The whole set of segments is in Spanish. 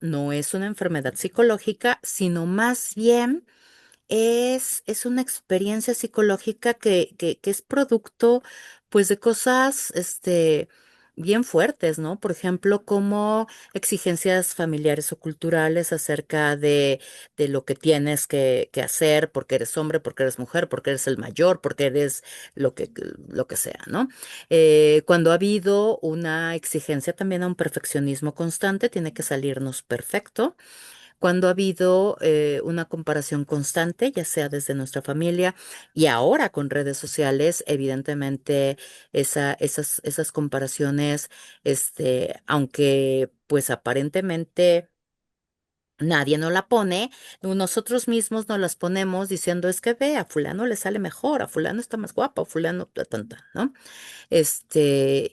no es una enfermedad psicológica, sino más bien es una experiencia psicológica que es producto, pues, de cosas, bien fuertes, ¿no? Por ejemplo, como exigencias familiares o culturales acerca de lo que tienes que hacer porque eres hombre, porque eres mujer, porque eres el mayor, porque eres lo que sea, ¿no? Cuando ha habido una exigencia también a un perfeccionismo constante, tiene que salirnos perfecto cuando ha habido una comparación constante, ya sea desde nuestra familia y ahora con redes sociales, evidentemente esas comparaciones, aunque pues aparentemente nadie nos la pone, nosotros mismos nos las ponemos diciendo es que ve, a fulano le sale mejor, a fulano está más guapo, a fulano, tanta, ¿no?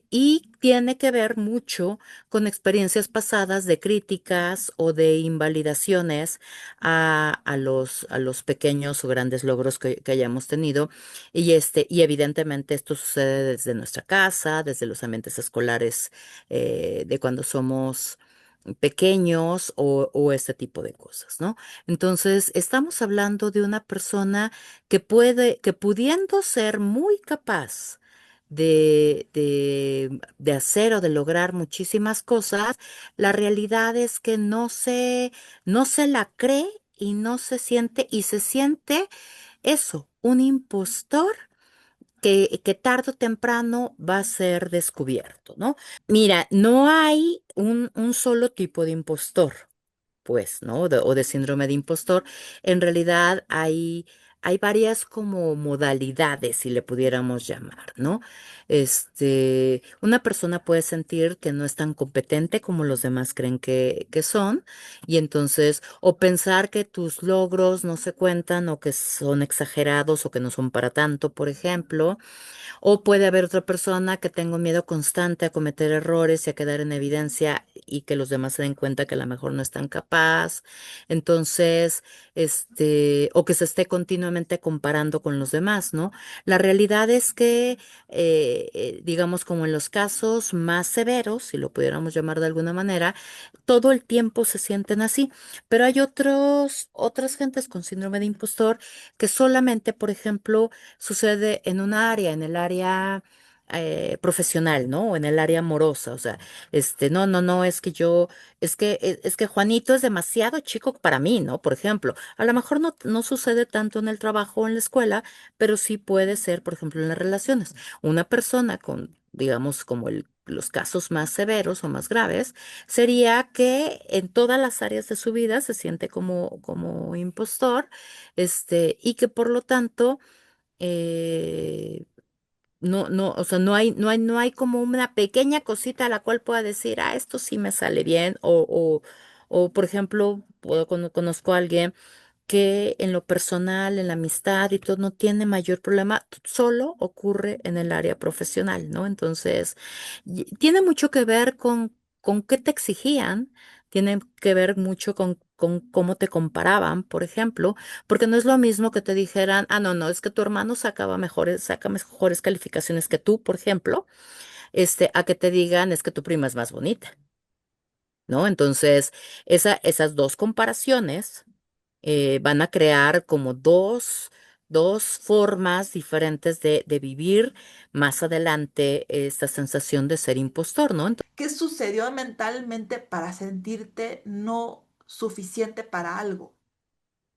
Y tiene que ver mucho con experiencias pasadas de críticas o de invalidaciones a los pequeños o grandes logros que hayamos tenido. Y evidentemente esto sucede desde nuestra casa, desde los ambientes escolares, de cuando somos pequeños o este tipo de cosas, ¿no? Entonces, estamos hablando de una persona que pudiendo ser muy capaz, de hacer o de lograr muchísimas cosas, la realidad es que no se la cree y no se siente, y se siente eso, un impostor que tarde o temprano va a ser descubierto, ¿no? Mira, no hay un solo tipo de impostor pues, ¿no? O de síndrome de impostor, en realidad hay varias como modalidades, si le pudiéramos llamar, ¿no? Una persona puede sentir que no es tan competente como los demás creen que son, y entonces, o pensar que tus logros no se cuentan, o que son exagerados, o que no son para tanto, por ejemplo. O puede haber otra persona que tenga un miedo constante a cometer errores y a quedar en evidencia y que los demás se den cuenta que a lo mejor no es tan capaz. Entonces, o que se esté continuamente comparando con los demás, ¿no? La realidad es que, digamos, como en los casos más severos, si lo pudiéramos llamar de alguna manera, todo el tiempo se sienten así. Pero hay otras gentes con síndrome de impostor que solamente, por ejemplo, sucede en una área, en el área profesional, ¿no? O en el área amorosa. O sea, no, es que Juanito es demasiado chico para mí, ¿no? Por ejemplo, a lo mejor no sucede tanto en el trabajo o en la escuela, pero sí puede ser, por ejemplo, en las relaciones. Una persona con, digamos, como los casos más severos o más graves, sería que en todas las áreas de su vida se siente como impostor, y que por lo tanto, eh, o sea, no hay como una pequeña cosita a la cual pueda decir, ah, esto sí me sale bien, o por ejemplo, conozco a alguien que en lo personal, en la amistad y todo, no tiene mayor problema, solo ocurre en el área profesional, ¿no? Entonces, tiene mucho que ver con qué te exigían, tiene que ver mucho con cómo te comparaban, por ejemplo, porque no es lo mismo que te dijeran, ah, no, es que tu hermano saca mejores calificaciones que tú, por ejemplo, a que te digan, es que tu prima es más bonita. ¿No? Entonces, esas dos comparaciones van a crear como dos formas diferentes de vivir más adelante esta sensación de ser impostor, ¿no? ¿Qué sucedió mentalmente para sentirte no suficiente para algo?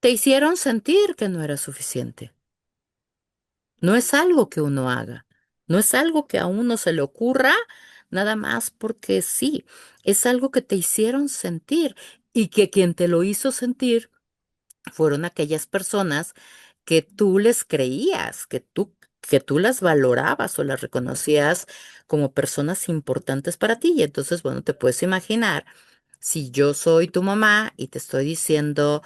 Te hicieron sentir que no era suficiente. No es algo que uno haga, no es algo que a uno se le ocurra nada más porque sí, es algo que te hicieron sentir y que quien te lo hizo sentir fueron aquellas personas que tú les creías, que tú las valorabas o las reconocías como personas importantes para ti. Y entonces, bueno, te puedes imaginar, si yo soy tu mamá y te estoy diciendo,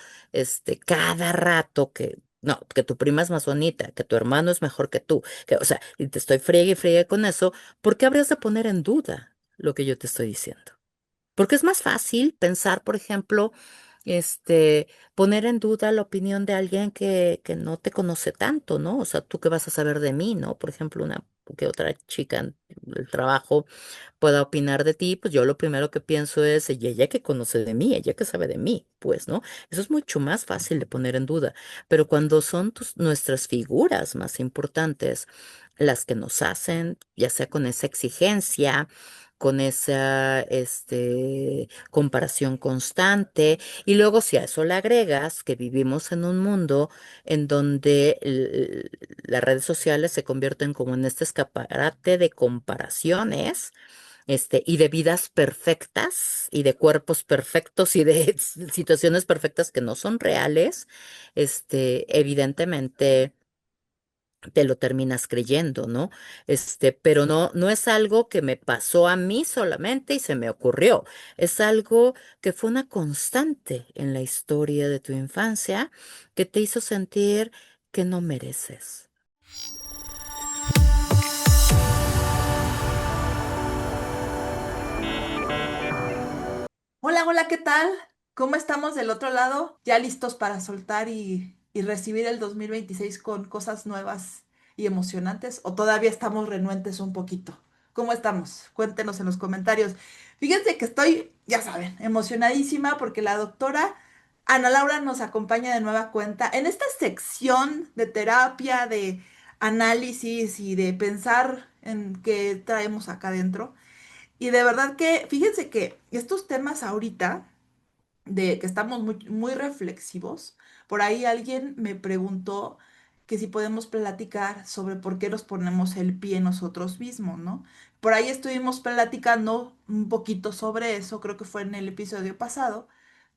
cada rato que, no, que tu prima es más bonita, que tu hermano es mejor que tú, o sea, y te estoy friegue y friegue con eso, ¿por qué habrías de poner en duda lo que yo te estoy diciendo? Porque es más fácil pensar, por ejemplo, poner en duda la opinión de alguien que no te conoce tanto, ¿no? O sea, ¿tú qué vas a saber de mí, no? Por ejemplo, una que otra chica en el trabajo pueda opinar de ti, pues yo lo primero que pienso es, y ella que conoce de mí, ella que sabe de mí, pues, ¿no? Eso es mucho más fácil de poner en duda. Pero cuando son nuestras figuras más importantes, las que nos hacen, ya sea con esa exigencia, con esa comparación constante, y luego si a eso le agregas que vivimos en un mundo en donde las redes sociales se convierten como en este escaparate de comparaciones, y de vidas perfectas y de cuerpos perfectos y de situaciones perfectas que no son reales, evidentemente te lo terminas creyendo, ¿no? Pero no es algo que me pasó a mí solamente y se me ocurrió. Es algo que fue una constante en la historia de tu infancia que te hizo sentir que no mereces. Hola, hola, ¿qué tal? ¿Cómo estamos del otro lado? ¿Ya listos para soltar y recibir el 2026 con cosas nuevas y emocionantes? ¿O todavía estamos renuentes un poquito? ¿Cómo estamos? Cuéntenos en los comentarios. Fíjense que estoy, ya saben, emocionadísima porque la doctora Ana Laura nos acompaña de nueva cuenta en esta sección de terapia, de análisis y de pensar en qué traemos acá adentro. Y de verdad que, fíjense que estos temas ahorita, de que estamos muy reflexivos, por ahí alguien me preguntó que si podemos platicar sobre por qué nos ponemos el pie nosotros mismos, ¿no? Por ahí estuvimos platicando un poquito sobre eso, creo que fue en el episodio pasado,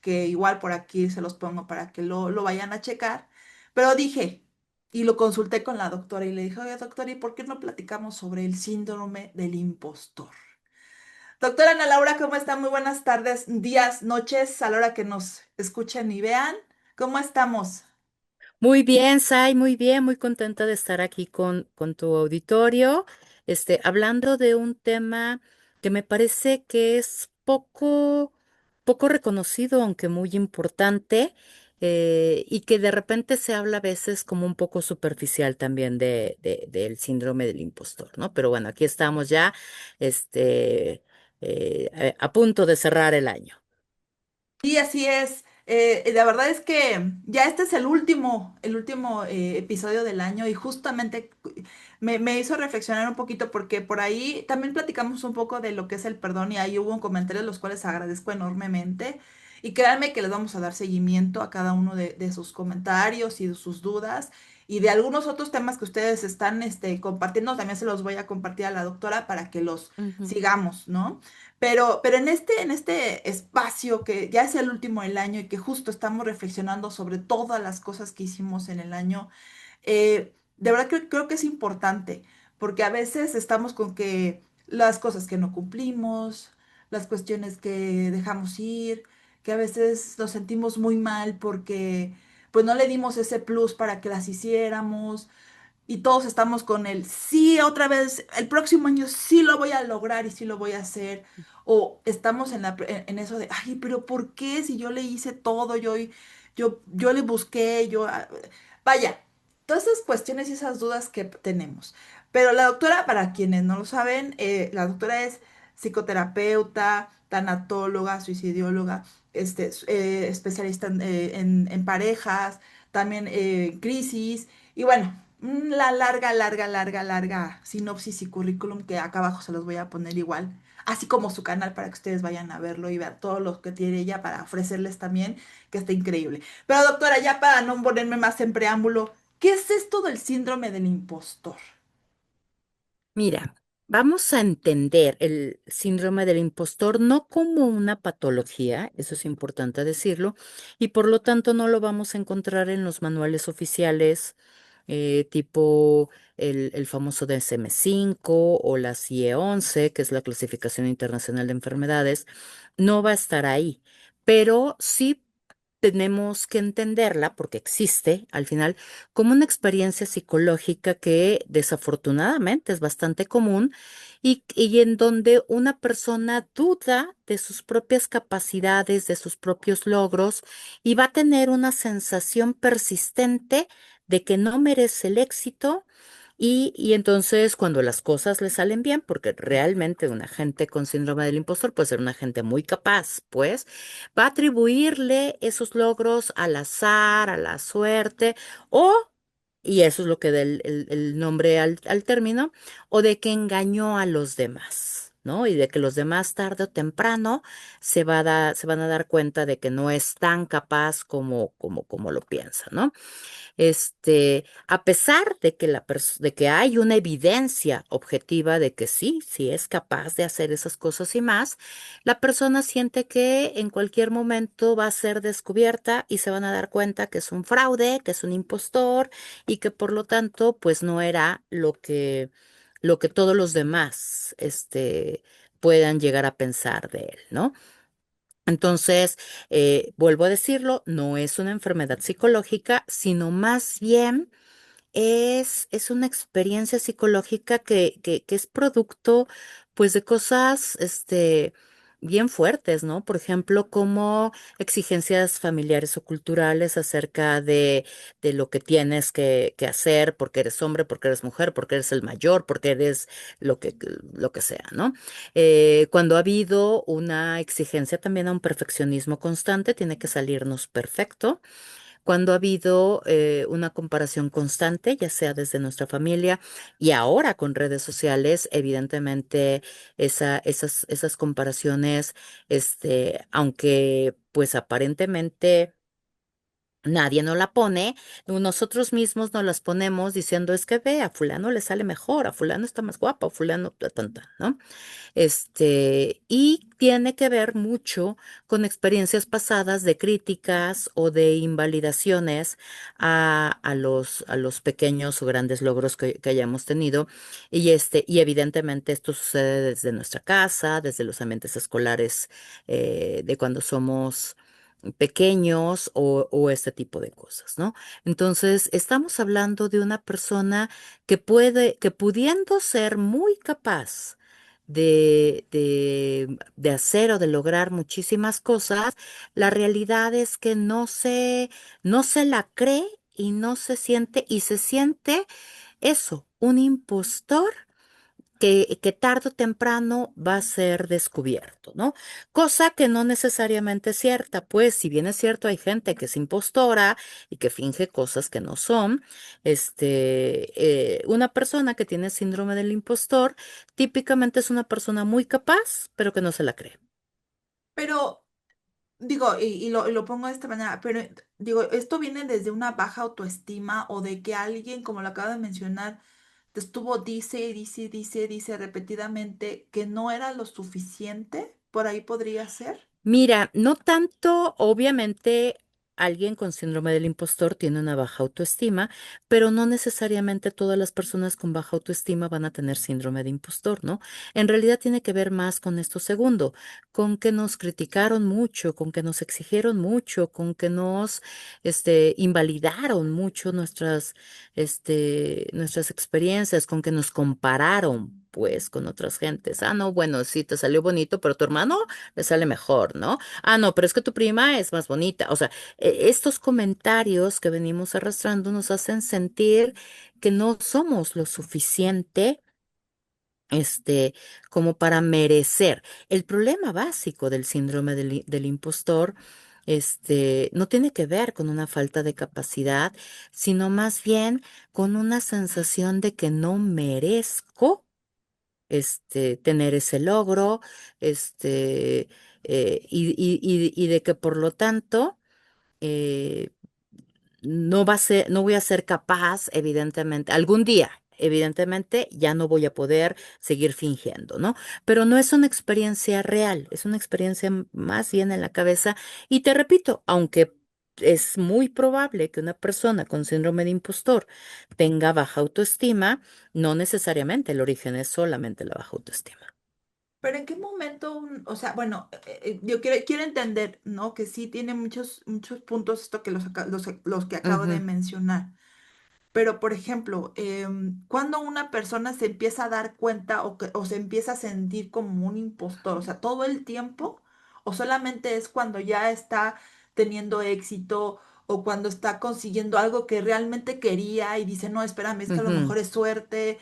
que igual por aquí se los pongo para que lo vayan a checar, pero dije, y lo consulté con la doctora y le dije, oye doctora, ¿y por qué no platicamos sobre el síndrome del impostor? Doctora Ana Laura, ¿cómo está? Muy buenas tardes, días, noches, a la hora que nos escuchen y vean. ¿Cómo estamos? Muy bien, Sai, muy bien, muy contenta de estar aquí con tu auditorio, hablando de un tema que me parece que es poco reconocido, aunque muy importante, y que de repente se habla a veces como un poco superficial también del síndrome del impostor, ¿no? Pero bueno, aquí estamos ya, a punto de cerrar el año. Sí, así es. La verdad es que ya este es el último episodio del año y justamente me hizo reflexionar un poquito porque por ahí también platicamos un poco de lo que es el perdón y ahí hubo comentarios los cuales agradezco enormemente. Y créanme que les vamos a dar seguimiento a cada uno de sus comentarios y de sus dudas y de algunos otros temas que ustedes están compartiendo. También se los voy a compartir a la doctora para que los Ujú. sigamos, ¿no? Pero en este espacio que ya es el último del año y que justo estamos reflexionando sobre todas las cosas que hicimos en el año, de verdad que creo que es importante, porque a veces estamos con que las cosas que no cumplimos, las cuestiones que dejamos ir, que a veces nos sentimos muy mal porque pues no le dimos ese plus para que las hiciéramos y todos estamos con el sí, otra vez, el próximo año sí lo voy a lograr y sí lo voy a hacer. O estamos en eso de, ay, pero ¿por qué si yo le hice todo, yo le busqué, vaya, todas esas cuestiones y esas dudas que tenemos. Pero la doctora, para quienes no lo saben, la doctora es psicoterapeuta, tanatóloga, suicidióloga, especialista en parejas, también crisis. Y bueno, la larga sinopsis y currículum que acá abajo se los voy a poner igual, así como su canal para que ustedes vayan a verlo y vean todo lo que tiene ella para ofrecerles también, que está increíble. Pero doctora, ya para no ponerme más en preámbulo, ¿qué es esto del síndrome del impostor? Mira, vamos a entender el síndrome del impostor no como una patología, eso es importante decirlo, y por lo tanto no lo vamos a encontrar en los manuales oficiales, tipo el famoso DSM-5 o la CIE-11, que es la Clasificación Internacional de Enfermedades. No va a estar ahí, pero sí tenemos que entenderla, porque existe al final, como una experiencia psicológica que desafortunadamente es bastante común, y en donde una persona duda de sus propias capacidades, de sus propios logros, y va a tener una sensación persistente de que no merece el éxito Y entonces cuando las cosas le salen bien, porque realmente una gente con síndrome del impostor puede ser una gente muy capaz, pues va a atribuirle esos logros al azar, a la suerte, o, y eso es lo que da el nombre al término, o de que engañó a los demás, ¿no? Y de que los demás tarde o temprano se van a dar cuenta de que no es tan capaz como lo piensa, ¿no? A pesar de que de que hay una evidencia objetiva de que sí, sí es capaz de hacer esas cosas y más, la persona siente que en cualquier momento va a ser descubierta y se van a dar cuenta que es un fraude, que es un impostor y que por lo tanto, pues no era lo que todos los demás, puedan llegar a pensar de él, ¿no? Entonces, vuelvo a decirlo, no es una enfermedad psicológica, sino más bien es una experiencia psicológica que es producto, pues, de cosas, bien fuertes, ¿no? Por ejemplo, como exigencias familiares o culturales acerca de lo que tienes que hacer porque eres hombre, porque eres mujer, porque eres el mayor, porque eres lo que sea, ¿no? Cuando ha habido una exigencia también a un perfeccionismo constante, tiene que salirnos perfecto cuando ha habido una comparación constante, ya sea desde nuestra familia y ahora con redes sociales, evidentemente esas comparaciones, aunque pues aparentemente nadie nos la pone, nosotros mismos nos las ponemos diciendo es que ve, a fulano le sale mejor, a fulano está más guapo, a fulano tanta, ¿no? Y tiene que ver mucho con experiencias pasadas de críticas o de invalidaciones a los pequeños o grandes logros que hayamos tenido. Y evidentemente esto sucede desde nuestra casa, desde los ambientes escolares, de cuando somos pequeños o este tipo de cosas, ¿no? Entonces, estamos hablando de una persona que pudiendo ser muy capaz, de hacer o de lograr muchísimas cosas, la realidad es que no se la cree y no se siente, y se siente eso, un impostor que tarde o temprano va a ser descubierto, ¿no? Cosa que no necesariamente es cierta, pues si bien es cierto, hay gente que es impostora y que finge cosas que no son, una persona que tiene síndrome del impostor típicamente es una persona muy capaz, pero que no se la cree. Pero digo, y lo pongo de esta manera, pero digo, esto viene desde una baja autoestima o de que alguien, como lo acabo de mencionar, te estuvo dice repetidamente que no era lo suficiente, por ahí podría ser. Mira, no tanto, obviamente alguien con síndrome del impostor tiene una baja autoestima, pero no necesariamente todas las personas con baja autoestima van a tener síndrome de impostor, ¿no? En realidad tiene que ver más con esto segundo, con que nos criticaron mucho, con que nos exigieron mucho, con que nos, invalidaron mucho nuestras experiencias, con que nos compararon, pues, con otras gentes. Ah, no, bueno, sí, te salió bonito, pero tu hermano le sale mejor, ¿no? Ah, no, pero es que tu prima es más bonita. O sea, estos comentarios que venimos arrastrando nos hacen sentir que no somos lo suficiente, como para merecer. El problema básico del síndrome del impostor, no tiene que ver con una falta de capacidad, sino más bien con una sensación de que no merezco tener ese logro, este, y de que por lo tanto eh, no voy a ser capaz, evidentemente, algún día, evidentemente, ya no voy a poder seguir fingiendo, ¿no? Pero no es una experiencia real, es una experiencia más bien en la cabeza. Y te repito, aunque es muy probable que una persona con síndrome de impostor tenga baja autoestima, no necesariamente el origen es solamente la baja autoestima. Pero ¿en qué momento, o sea, bueno, yo quiero entender, ¿no? Que sí tiene muchos puntos esto que los que acabo de Ujú. mencionar. Pero, por ejemplo, cuando una persona se empieza a dar cuenta o se empieza a sentir como un impostor, o sea, todo el tiempo, o solamente es cuando ya está teniendo éxito o cuando está consiguiendo algo que realmente quería y dice, no, espérame, es que a lo Ujú. mejor es suerte,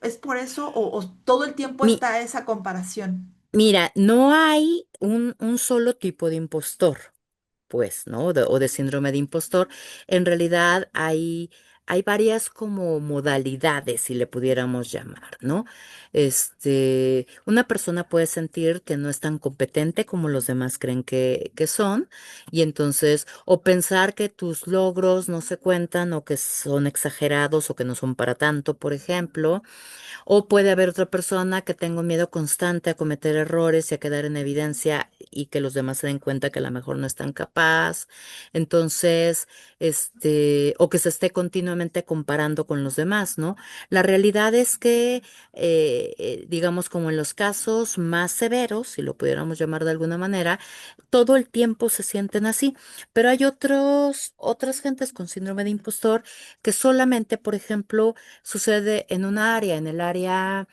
es por eso, o todo el tiempo Mi- está esa comparación. Mira, no hay un solo tipo de impostor. Pues, ¿no? O de síndrome de impostor. En realidad hay varias como modalidades, si le pudiéramos llamar, ¿no? Una persona puede sentir que no es tan competente como los demás creen que son, y entonces, o pensar que tus logros no se cuentan, o que son exagerados, o que no son para tanto, por ejemplo. O puede haber otra persona que tenga un miedo constante a cometer errores y a quedar en evidencia y que los demás se den cuenta que a lo mejor no es tan capaz. Entonces, o que se esté continuamente comparando con los demás, ¿no? La realidad es que, digamos, como en los casos más severos, si lo pudiéramos llamar de alguna manera, todo el tiempo se sienten así. Pero hay otras gentes con síndrome de impostor que solamente, por ejemplo, sucede en una área, en el área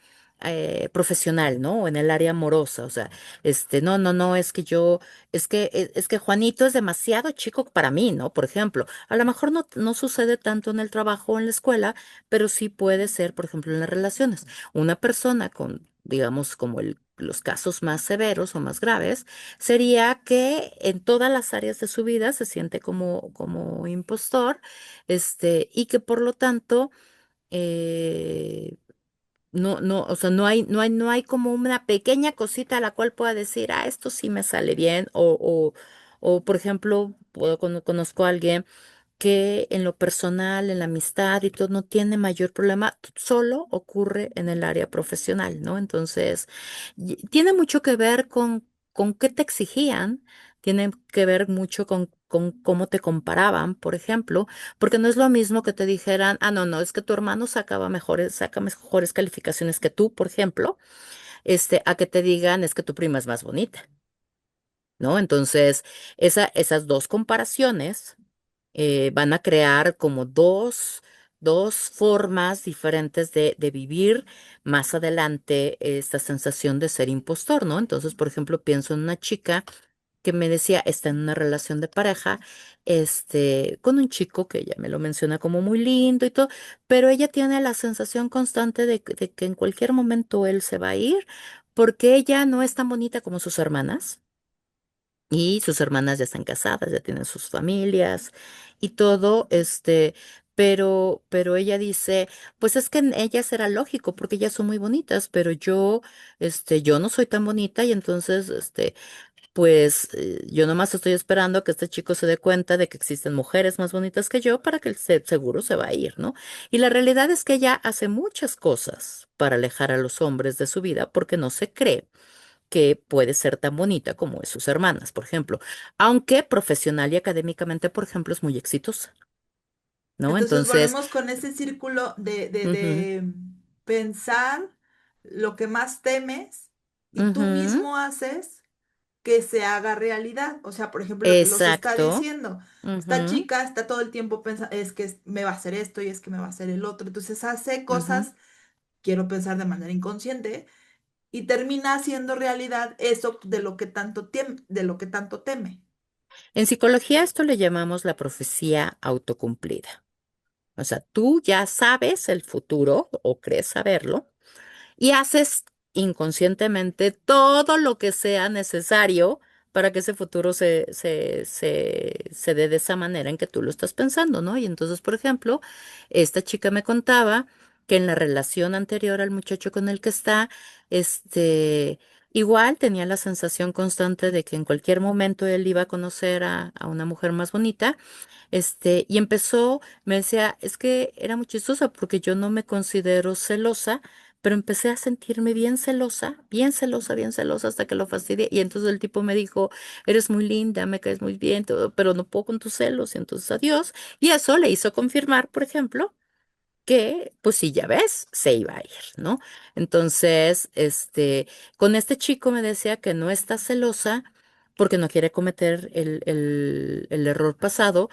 profesional, ¿no? O en el área amorosa. O sea, no, no, no, es que Juanito es demasiado chico para mí, ¿no? Por ejemplo, a lo mejor no sucede tanto en el trabajo o en la escuela, pero sí puede ser, por ejemplo, en las relaciones. Una persona con, digamos, como los casos más severos o más graves, sería que en todas las áreas de su vida se siente como impostor, y que por lo tanto, eh, no, o sea, no hay como una pequeña cosita a la cual pueda decir, ah, esto sí me sale bien, o por ejemplo, conozco a alguien que en lo personal, en la amistad y todo, no tiene mayor problema, solo ocurre en el área profesional, ¿no? Entonces, tiene mucho que ver con qué te exigían, tiene que ver mucho con cómo te comparaban, por ejemplo, porque no es lo mismo que te dijeran, ah, no, no, es que tu hermano saca mejores calificaciones que tú, por ejemplo, a que te digan, es que tu prima es más bonita. ¿No? Entonces, esas dos comparaciones van a crear como dos formas diferentes de vivir más adelante esta sensación de ser impostor, ¿no? Entonces, por ejemplo, pienso en una chica que me decía, está en una relación de pareja, con un chico que ella me lo menciona como muy lindo y todo, pero ella tiene la sensación constante de que en cualquier momento él se va a ir porque ella no es tan bonita como sus hermanas. Y sus hermanas ya están casadas, ya tienen sus familias y todo, pero ella dice, pues es que en ellas era lógico porque ellas son muy bonitas, pero yo no soy tan bonita y entonces, pues yo nomás estoy esperando a que este chico se dé cuenta de que existen mujeres más bonitas que yo para que él seguro se va a ir, ¿no? Y la realidad es que ella hace muchas cosas para alejar a los hombres de su vida porque no se cree que puede ser tan bonita como es sus hermanas, por ejemplo, aunque profesional y académicamente, por ejemplo, es muy exitosa, ¿no? Entonces Entonces, volvemos con ese círculo ujú, de pensar lo que más temes y tú ujú, mismo haces que se haga realidad. O sea, por ejemplo, lo que los está exacto, diciendo. Esta ujú, chica está todo el tiempo pensando, es que me va a hacer esto y es que me va a hacer el otro. Entonces hace ujú. cosas, quiero pensar de manera inconsciente, y termina haciendo realidad eso de lo que tanto teme. En psicología esto le llamamos la profecía autocumplida. O sea, tú ya sabes el futuro o crees saberlo y haces inconscientemente todo lo que sea necesario para que ese futuro se dé de esa manera en que tú lo estás pensando, ¿no? Y entonces, por ejemplo, esta chica me contaba que en la relación anterior al muchacho con el que está, igual tenía la sensación constante de que en cualquier momento él iba a conocer a una mujer más bonita, y empezó, me decía, es que era muy chistosa porque yo no me considero celosa, pero empecé a sentirme bien celosa, bien celosa, bien celosa hasta que lo fastidié. Y entonces el tipo me dijo, eres muy linda, me caes muy bien, todo, pero no puedo con tus celos. Y entonces adiós. Y eso le hizo confirmar, por ejemplo, que, pues sí, ya ves, se iba a ir, ¿no? Entonces, con este chico me decía que no está celosa porque no quiere cometer el error pasado,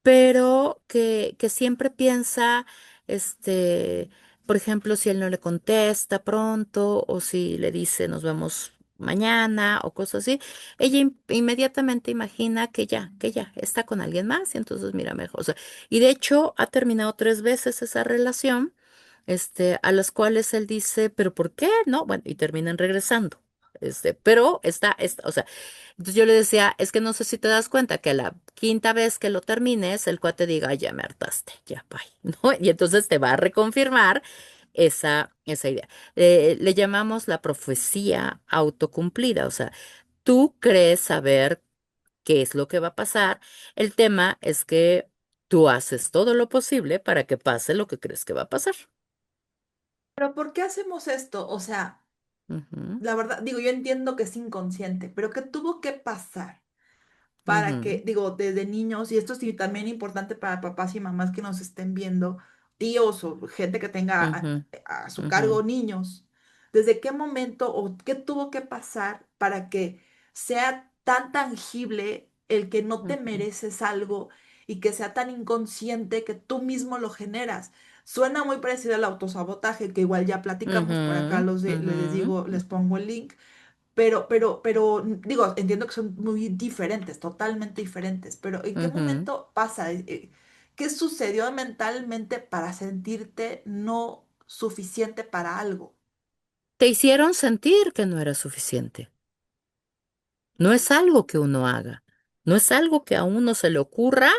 pero que siempre piensa, este, por ejemplo, si él no le contesta pronto o si le dice nos vemos mañana o cosas así, ella inmediatamente imagina que ya está con alguien más y entonces mira mejor. O sea, y de hecho ha terminado 3 veces esa relación, a las cuales él dice, pero ¿por qué? No, bueno, y terminan regresando. Pero o sea, entonces yo le decía, es que no sé si te das cuenta que a la quinta vez que lo termines, el cuate diga, "Ay, ya me hartaste, ya, bye", ¿no? Y entonces te va a reconfirmar esa idea. Le llamamos la profecía autocumplida, o sea, tú crees saber qué es lo que va a pasar. El tema es que tú haces todo lo posible para que pase lo que crees que va a pasar. Pero ¿por qué hacemos esto? O sea, Ujú, la verdad, digo, yo entiendo que es inconsciente, pero ¿qué tuvo que pasar para que, ujú, digo, desde niños, y esto sí también importante para papás y mamás que nos estén viendo, tíos o gente que tenga ujú, a su ujú, cargo niños, desde qué momento o qué tuvo que pasar para que sea tan tangible el que no te ujú, mereces algo y que sea tan inconsciente que tú mismo lo generas? Suena muy parecido al autosabotaje, que igual ya platicamos, por acá ujú, les ujú, digo, les ujú. pongo el link, digo, entiendo que son muy diferentes, totalmente diferentes, pero ¿en qué Ujú. momento pasa? ¿Qué sucedió mentalmente para sentirte no suficiente para algo? Te hicieron sentir que no era suficiente. No es algo que uno haga, no es algo que a uno se le ocurra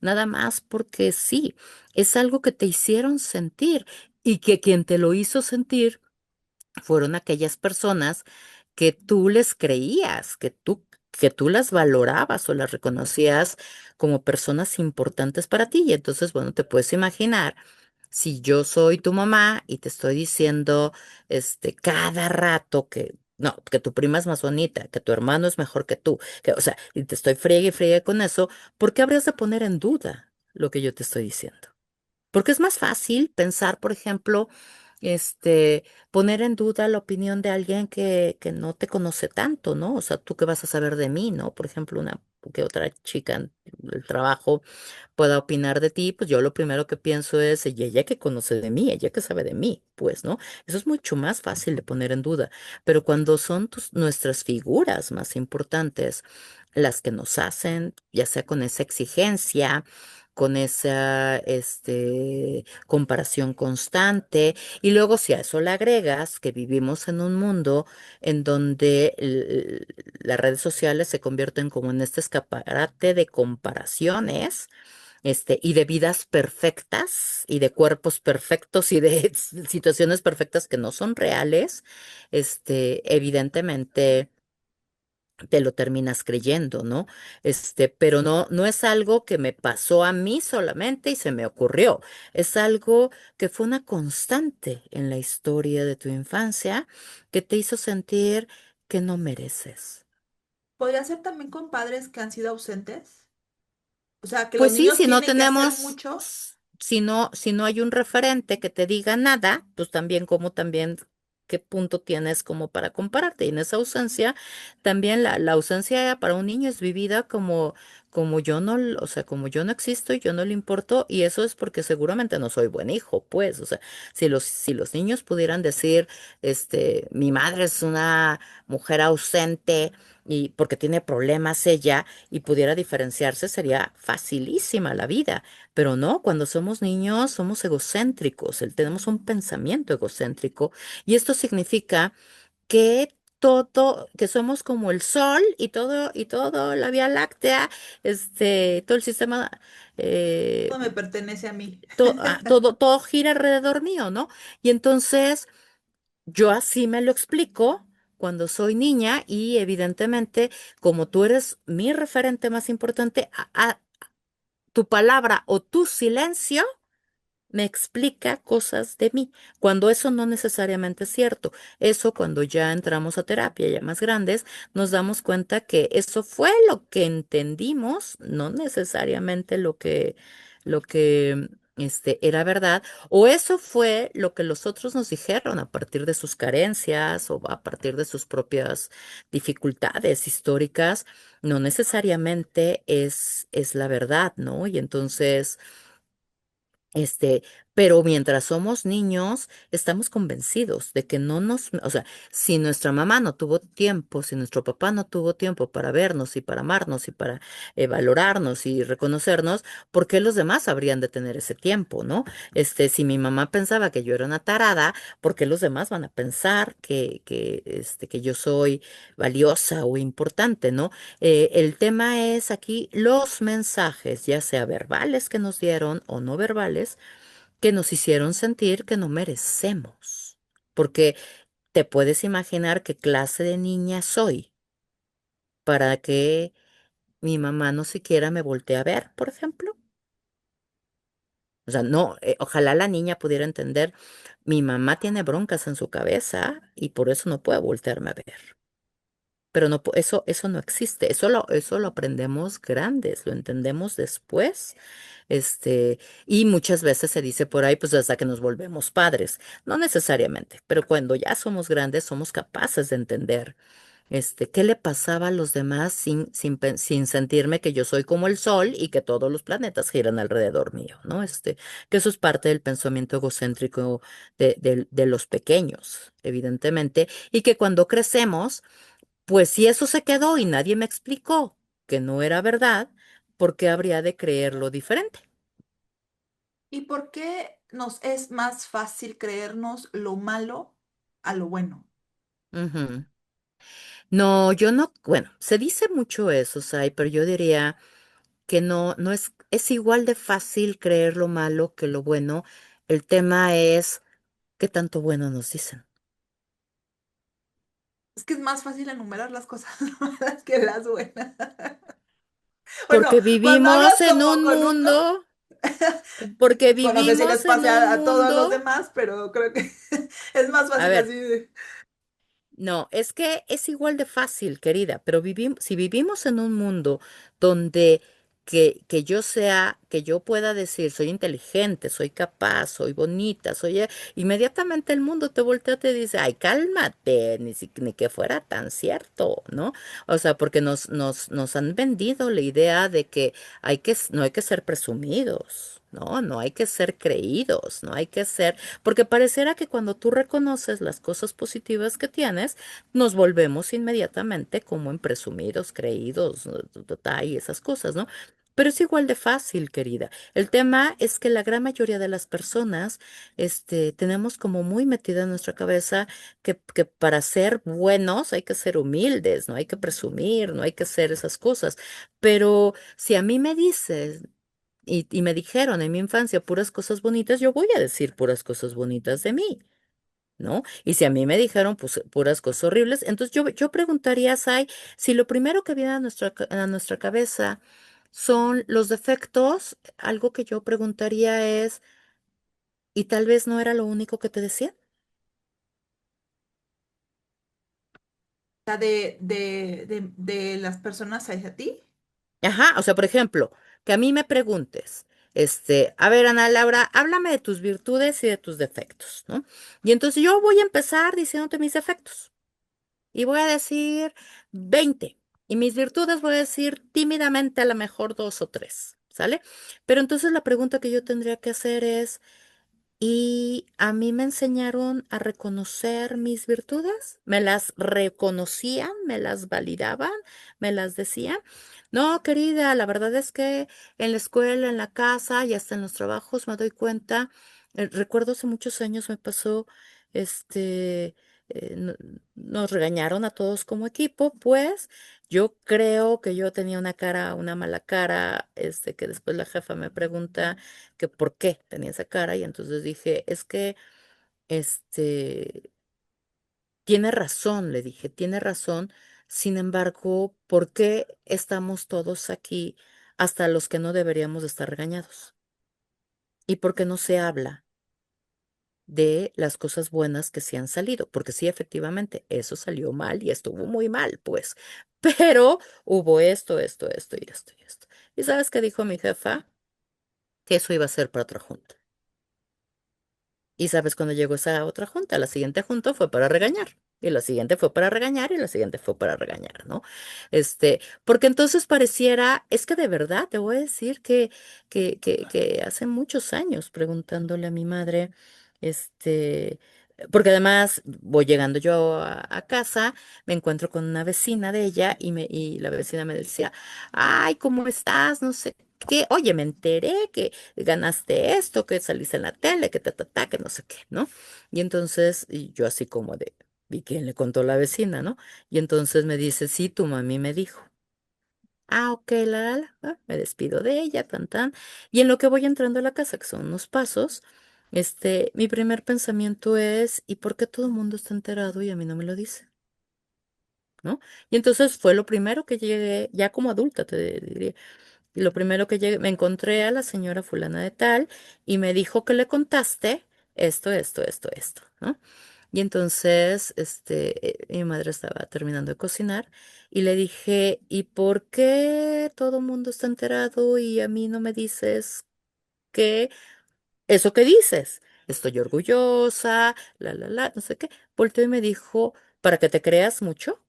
nada más porque sí, es algo que te hicieron sentir y que quien te lo hizo sentir fueron aquellas personas que tú les creías, que tú las valorabas o las reconocías como personas importantes para ti. Y entonces, bueno, te puedes imaginar, si yo soy tu mamá y te estoy diciendo, cada rato que, no, que tu prima es más bonita, que tu hermano es mejor que tú, o sea, y te estoy friegue y friegue con eso, ¿por qué habrías de poner en duda lo que yo te estoy diciendo? Porque es más fácil pensar, por ejemplo, poner en duda la opinión de alguien que no te conoce tanto, ¿no? O sea, tú qué vas a saber de mí, ¿no? Por ejemplo, que otra chica en el trabajo pueda opinar de ti, pues yo lo primero que pienso es, y ella que conoce de mí, ella que sabe de mí, pues, ¿no? Eso es mucho más fácil de poner en duda. Pero cuando son nuestras figuras más importantes, las que nos hacen, ya sea con esa exigencia, con esa, comparación constante, y luego si a eso le agregas que vivimos en un mundo en donde las redes sociales se convierten como en este escaparate de comparaciones, y de vidas perfectas y de cuerpos perfectos y de situaciones perfectas que no son reales, evidentemente te lo terminas creyendo, ¿no? Pero no es algo que me pasó a mí solamente y se me ocurrió. Es algo que fue una constante en la historia de tu infancia que te hizo sentir que no mereces. ¿Podría ser también con padres que han sido ausentes? O sea, que los Pues sí, niños si no tienen que hacer tenemos, mucho. si no hay un referente que te diga nada, pues también qué punto tienes como para compararte. Y en esa ausencia, también la ausencia para un niño es vivida como yo no, o sea, como yo no existo y yo no le importo, y eso es porque seguramente no soy buen hijo, pues, o sea, si los niños pudieran decir, mi madre es una mujer ausente y porque tiene problemas ella y pudiera diferenciarse, sería facilísima la vida. Pero no, cuando somos niños somos egocéntricos, tenemos un pensamiento egocéntrico y esto significa que que somos como el sol y todo la Vía Láctea, todo el sistema, eh, No me pertenece a mí. todo gira alrededor mío, ¿no? Y entonces yo así me lo explico cuando soy niña y evidentemente, como tú eres mi referente más importante, tu palabra o tu silencio me explica cosas de mí, cuando eso no necesariamente es cierto. Eso cuando ya entramos a terapia, ya más grandes, nos damos cuenta que eso fue lo que entendimos, no necesariamente lo que era verdad, o eso fue lo que los otros nos dijeron a partir de sus carencias o a partir de sus propias dificultades históricas, no necesariamente es la verdad, ¿no? Y entonces este, Pero mientras somos niños, estamos convencidos de que no nos, o sea, si nuestra mamá no tuvo tiempo, si nuestro papá no tuvo tiempo para vernos y para amarnos y para valorarnos y reconocernos, ¿por qué los demás habrían de tener ese tiempo, no? Si mi mamá pensaba que yo era una tarada, ¿por qué los demás van a pensar que yo soy valiosa o importante, ¿no? El tema es aquí los mensajes, ya sea verbales que nos dieron o no verbales que nos hicieron sentir que no merecemos. Porque te puedes imaginar qué clase de niña soy para que mi mamá no siquiera me voltee a ver, por ejemplo. O sea, no, ojalá la niña pudiera entender, mi mamá tiene broncas en su cabeza y por eso no puede voltearme a ver. Pero no, eso no existe, eso lo aprendemos grandes, lo entendemos después. Y muchas veces se dice por ahí, pues hasta que nos volvemos padres. No necesariamente, pero cuando ya somos grandes somos capaces de entender, qué le pasaba a los demás sin sentirme que yo soy como el sol y que todos los planetas giran alrededor mío, ¿no? Que eso es parte del pensamiento egocéntrico de los pequeños, evidentemente, y que cuando crecemos, pues si eso se quedó y nadie me explicó que no era verdad, ¿por qué habría de creerlo diferente? ¿Y por qué nos es más fácil creernos lo malo a lo bueno? Ujú. No, yo no, bueno, se dice mucho eso, Sai, pero yo diría que no es igual de fácil creer lo malo que lo bueno. El tema es qué tanto bueno nos dicen. Es que es más fácil enumerar las cosas malas que las buenas. Bueno, Porque cuando vivimos hablas en como un con uno, mundo, porque bueno, no sé si les vivimos en pase un a todos los mundo. demás, pero creo que es más A fácil ver, así de... no, es que es igual de fácil, querida, pero si vivimos en un mundo donde que yo sea, que yo pueda decir, soy inteligente, soy capaz, soy bonita, inmediatamente el mundo te voltea y te dice, ay, cálmate, ni que fuera tan cierto, ¿no? O sea, porque nos han vendido la idea de que no hay que ser presumidos. No, no hay que ser creídos, no hay que ser porque pareciera que cuando tú reconoces las cosas positivas que tienes, nos volvemos inmediatamente como en presumidos, creídos, y esas cosas, ¿no? Pero es igual de fácil, querida. El tema es que la gran mayoría de las personas, tenemos como muy metida en nuestra cabeza que para ser buenos hay que ser humildes, no hay que presumir, no hay que ser esas cosas. Pero si a mí me dices, y me dijeron en mi infancia puras cosas bonitas, yo voy a decir puras cosas bonitas de mí, ¿no? Y si a mí me dijeron pues, puras cosas horribles, entonces yo preguntaría, Sai, si lo primero que viene a nuestra cabeza son los defectos, algo que yo preguntaría es, ¿y tal vez no era lo único que te decían? de las personas hacia ti. Ajá, o sea, por ejemplo, que a mí me preguntes, a ver, Ana Laura, háblame de tus virtudes y de tus defectos, ¿no? Y entonces yo voy a empezar diciéndote mis defectos. Y voy a decir 20. Y mis virtudes voy a decir tímidamente a lo mejor dos o tres, ¿sale? Pero entonces la pregunta que yo tendría que hacer es, y a mí me enseñaron a reconocer mis virtudes, me las reconocían, me las validaban, me las decían. No, querida, la verdad es que en la escuela, en la casa y hasta en los trabajos me doy cuenta, recuerdo hace muchos años me pasó, este, nos regañaron a todos como equipo, pues yo creo que yo tenía una mala cara, que después la jefa me pregunta que por qué tenía esa cara y entonces dije, es que, este, tiene razón, le dije, tiene razón. Sin embargo, ¿por qué estamos todos aquí hasta los que no deberíamos de estar regañados? ¿Y por qué no se habla de las cosas buenas que se han salido? Porque sí, efectivamente, eso salió mal y estuvo muy mal, pues. Pero hubo esto y esto y esto. ¿Y sabes qué dijo mi jefa? Que eso iba a ser para otra junta. ¿Y sabes cuándo llegó esa otra junta? La siguiente junta fue para regañar. Y la siguiente fue para regañar y la siguiente fue para regañar, ¿no? Porque entonces pareciera, es que de verdad te voy a decir que hace muchos años preguntándole a mi madre, este, porque además voy llegando yo a casa, me encuentro con una vecina de ella y la vecina me decía, ay, ¿cómo estás? No sé qué, oye, me enteré que ganaste esto, que saliste en la tele, que que no sé qué, ¿no? Y entonces, y yo así como de, ¿y quién le contó la vecina, no? Y entonces me dice, sí, tu mami me dijo. Ah, ok, me despido de ella, tan, tan. Y en lo que voy entrando a la casa, que son unos pasos, mi primer pensamiento es, ¿y por qué todo el mundo está enterado y a mí no me lo dice? ¿No? Y entonces fue lo primero que llegué, ya como adulta te diría, y lo primero que llegué, me encontré a la señora fulana de tal y me dijo que le contaste esto, ¿no? Y entonces, mi madre estaba terminando de cocinar y le dije, ¿y por qué todo el mundo está enterado y a mí no me dices que eso que dices? Estoy orgullosa, no sé qué. Volteó y me dijo, ¿para que te creas mucho?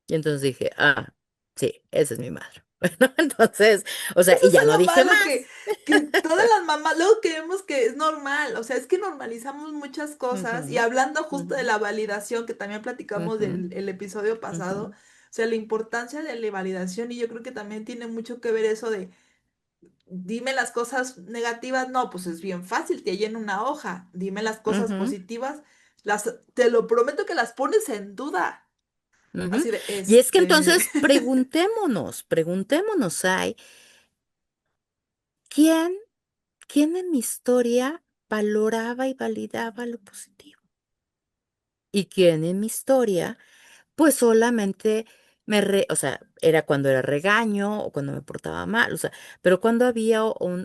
Y entonces dije, ah, sí, esa es mi madre. Bueno, entonces, o sea, Eso y ya es no lo dije malo que, más. que todas las mamás, luego creemos que es normal, o sea, es que normalizamos muchas cosas y Ujú, hablando justo de ujú, la validación, que también platicamos ujú, del el episodio pasado, ujú, o sea, la importancia de la validación y yo creo que también tiene mucho que ver eso de, dime las cosas negativas, no, pues es bien fácil, te llena una hoja, dime las cosas ujú, positivas, te lo prometo que las pones en duda, ujú. así de, Y es que entonces preguntémonos, ¿quién, quién en mi historia valoraba y validaba lo positivo? ¿Y quién en mi historia pues solamente o sea, era cuando era regaño o cuando me portaba mal, o sea, pero cuando había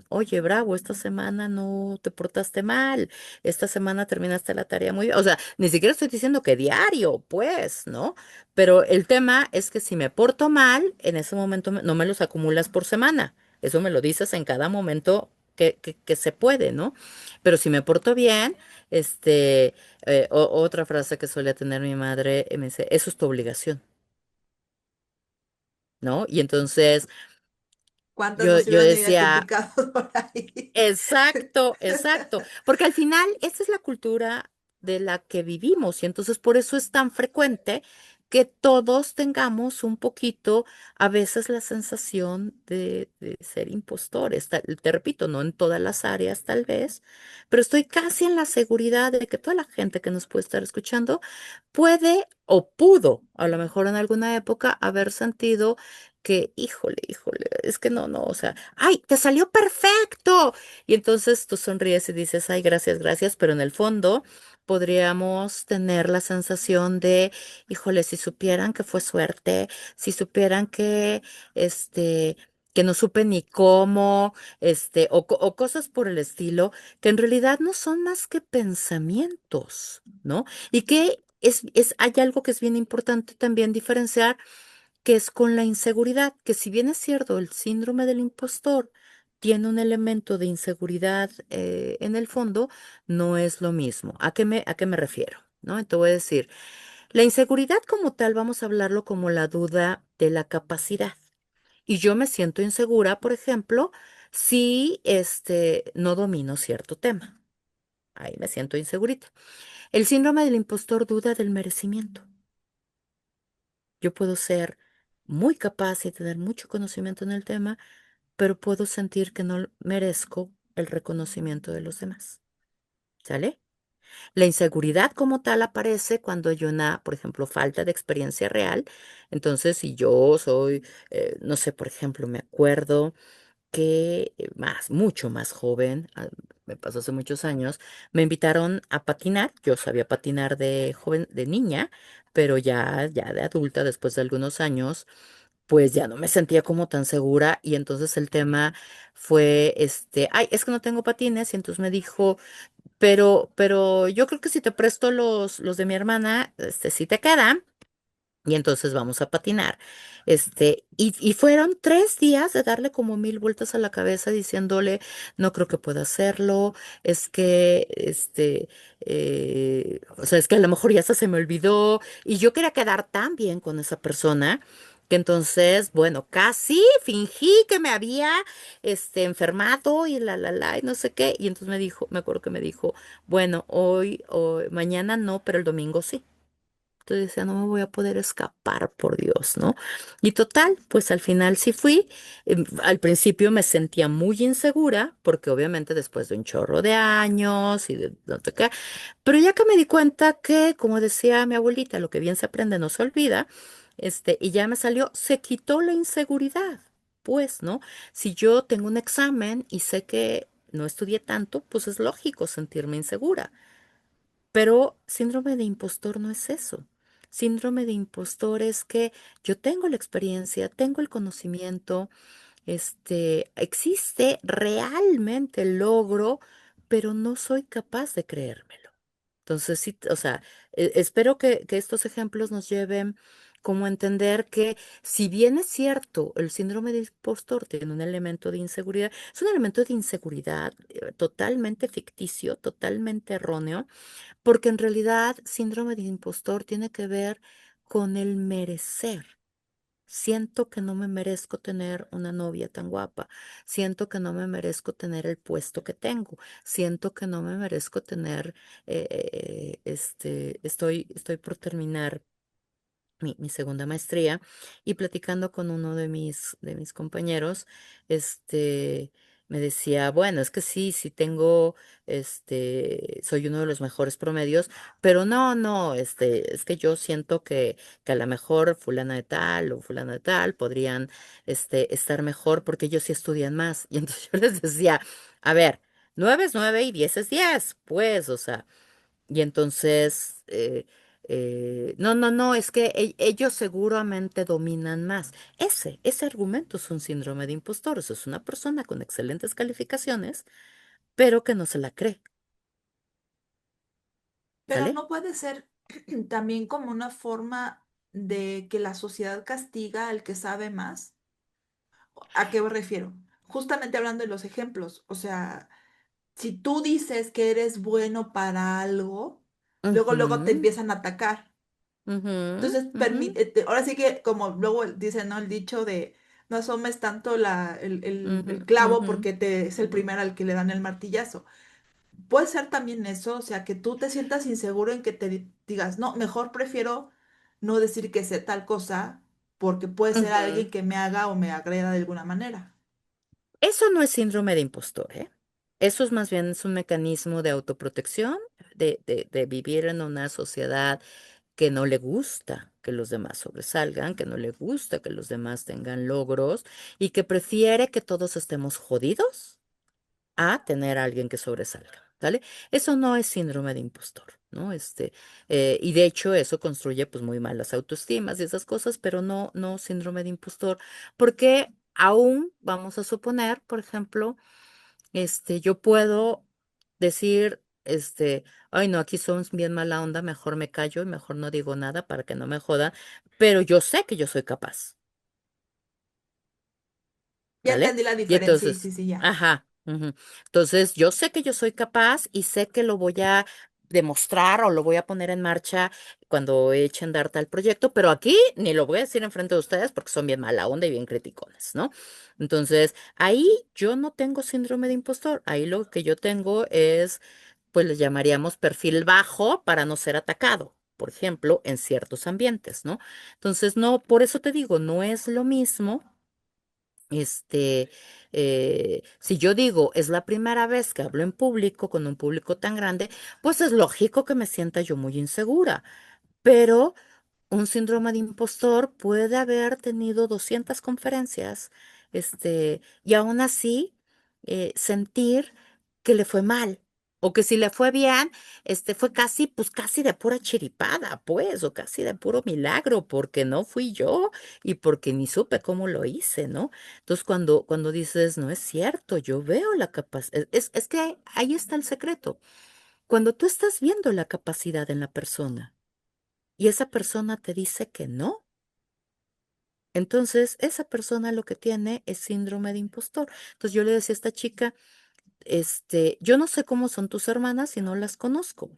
oye, bravo, esta semana no te portaste mal, esta semana terminaste la tarea muy bien, o sea, ni siquiera estoy diciendo que diario, pues, ¿no? Pero el tema es que si me porto mal, en ese momento no me los acumulas por semana, eso me lo dices en cada momento que se puede, ¿no? Pero si me porto bien, otra frase que solía tener mi madre me dice, eso es tu obligación, ¿no? Y entonces ¿cuántas yo, nos yo hubieran decía, identificado por ahí? exacto, exacto, porque al final esta es la cultura de la que vivimos y entonces por eso es tan frecuente que todos tengamos un poquito, a veces la sensación de ser impostores. Te repito, no en todas las áreas tal vez, pero estoy casi en la seguridad de que toda la gente que nos puede estar escuchando puede o pudo, a lo mejor en alguna época, haber sentido que, híjole, es que no, o sea, ay, te salió perfecto. Y entonces tú sonríes y dices, ay, gracias, gracias, pero en el fondo podríamos tener la sensación de, híjole, si supieran que fue suerte, si supieran este, que no supe ni cómo, o cosas por el estilo, que en realidad no son más que pensamientos, ¿no? Y que hay algo que es bien importante también diferenciar que es con la inseguridad, que si bien es cierto, el síndrome del impostor tiene un elemento de inseguridad en el fondo, no es lo mismo. ¿A qué me refiero? ¿No? Te voy a decir, la inseguridad como tal, vamos a hablarlo como la duda de la capacidad. Y yo me siento insegura, por ejemplo, si no domino cierto tema. Ahí me siento insegurita. El síndrome del impostor duda del merecimiento. Yo puedo ser muy capaz y tener mucho conocimiento en el tema, pero puedo sentir que no merezco el reconocimiento de los demás. ¿Sale? La inseguridad como tal aparece cuando hay una, por ejemplo, falta de experiencia real. Entonces, si yo soy, no sé, por ejemplo, me acuerdo que mucho más joven, me pasó hace muchos años, me invitaron a patinar. Yo sabía patinar de joven, de niña, pero ya de adulta, después de algunos años, pues ya no me sentía como tan segura y entonces el tema fue, ay, es que no tengo patines y entonces me dijo, pero yo creo que si te presto los de mi hermana, sí te quedan. Y entonces vamos a patinar. Y fueron 3 días de darle como 1000 vueltas a la cabeza diciéndole, no creo que pueda hacerlo, es que, o sea, es que a lo mejor ya hasta se me olvidó. Y yo quería quedar tan bien con esa persona que entonces, bueno, casi fingí que me había, enfermado y y no sé qué. Y entonces me acuerdo que me dijo, bueno, mañana no, pero el domingo sí. Entonces decía, no me voy a poder escapar, por Dios, ¿no? Y total, pues al final sí fui. Al principio me sentía muy insegura, porque obviamente después de un chorro de años y de no sé qué, pero ya que me di cuenta que, como decía mi abuelita, lo que bien se aprende no se olvida, y ya me salió, se quitó la inseguridad. Pues, ¿no? Si yo tengo un examen y sé que no estudié tanto, pues es lógico sentirme insegura. Pero síndrome de impostor no es eso. Síndrome de impostor es que yo tengo la experiencia, tengo el conocimiento, existe realmente el logro, pero no soy capaz de creérmelo. Entonces, sí, o sea, espero que estos ejemplos nos lleven como a entender que si bien es cierto, el síndrome de impostor tiene un elemento de inseguridad, es un elemento de inseguridad totalmente ficticio, totalmente erróneo, porque en realidad síndrome de impostor tiene que ver con el merecer. Siento que no me merezco tener una novia tan guapa. Siento que no me merezco tener el puesto que tengo. Siento que no me merezco tener, estoy por terminar mi segunda maestría y platicando con uno de mis compañeros, me decía, bueno, es que sí, sí tengo, soy uno de los mejores promedios, pero no, no, es que yo siento que a lo mejor fulana de tal o fulana de tal podrían, estar mejor porque ellos sí estudian más. Y entonces yo les decía, a ver, 9 es 9 y 10 es 10, pues, o sea. Y entonces, no, no, no, es que ellos seguramente dominan más. Ese argumento es un síndrome de impostor. Eso es una persona con excelentes calificaciones, pero que no se la cree, Pero ¿sale? no puede ser también como una forma de que la sociedad castiga al que sabe más. ¿A qué me refiero? Justamente hablando de los ejemplos, o sea, si tú dices que eres bueno para algo, luego te Ujú, empiezan a atacar. ujú, Entonces, ujú, ahora sí que como luego dicen, ¿no? El dicho de no asomes tanto ujú, el clavo ujú. porque es el primero al que le dan el martillazo. Puede ser también eso, o sea, que tú te sientas inseguro en que digas, no, mejor prefiero no decir que sé tal cosa porque puede ser Ujú. alguien que me haga o me agreda de alguna manera. Eso no es síndrome de impostor, ¿eh? Eso es más bien es un mecanismo de autoprotección, de vivir en una sociedad que no le gusta que los demás sobresalgan, que no le gusta que los demás tengan logros y que prefiere que todos estemos jodidos a tener a alguien que sobresalga, ¿vale? Eso no es síndrome de impostor, ¿no? Y de hecho eso construye pues muy malas autoestimas y esas cosas, pero no, no síndrome de impostor, porque aún vamos a suponer, por ejemplo, yo puedo decir, ay, no, aquí son bien mala onda, mejor me callo y mejor no digo nada para que no me jodan, pero yo sé que yo soy capaz, Ya ¿vale? entendí la Y diferencia, sí, sí, entonces, sí, ya. ajá, ujú. Entonces, yo sé que yo soy capaz y sé que lo voy a demostrar o lo voy a poner en marcha cuando eche a andar tal proyecto, pero aquí ni lo voy a decir enfrente de ustedes porque son bien mala onda y bien criticones, ¿no? Entonces, ahí yo no tengo síndrome de impostor, ahí lo que yo tengo es, pues le llamaríamos perfil bajo para no ser atacado. Por ejemplo, en ciertos ambientes, ¿no? Entonces, no, por eso te digo, no es lo mismo si yo digo, es la primera vez que hablo en público con un público tan grande, pues es lógico que me sienta yo muy insegura. Pero un síndrome de impostor puede haber tenido 200 conferencias, y aún así sentir que le fue mal. O que si le fue bien, fue casi, pues casi de pura chiripada, pues, o casi de puro milagro, porque no fui yo y porque ni supe cómo lo hice, ¿no? Entonces, cuando dices, no es cierto, yo veo la capacidad, es que ahí está el secreto. Cuando tú estás viendo la capacidad en la persona, y esa persona te dice que no. Entonces, esa persona lo que tiene es síndrome de impostor. Entonces, yo le decía a esta chica, yo no sé cómo son tus hermanas y no las conozco,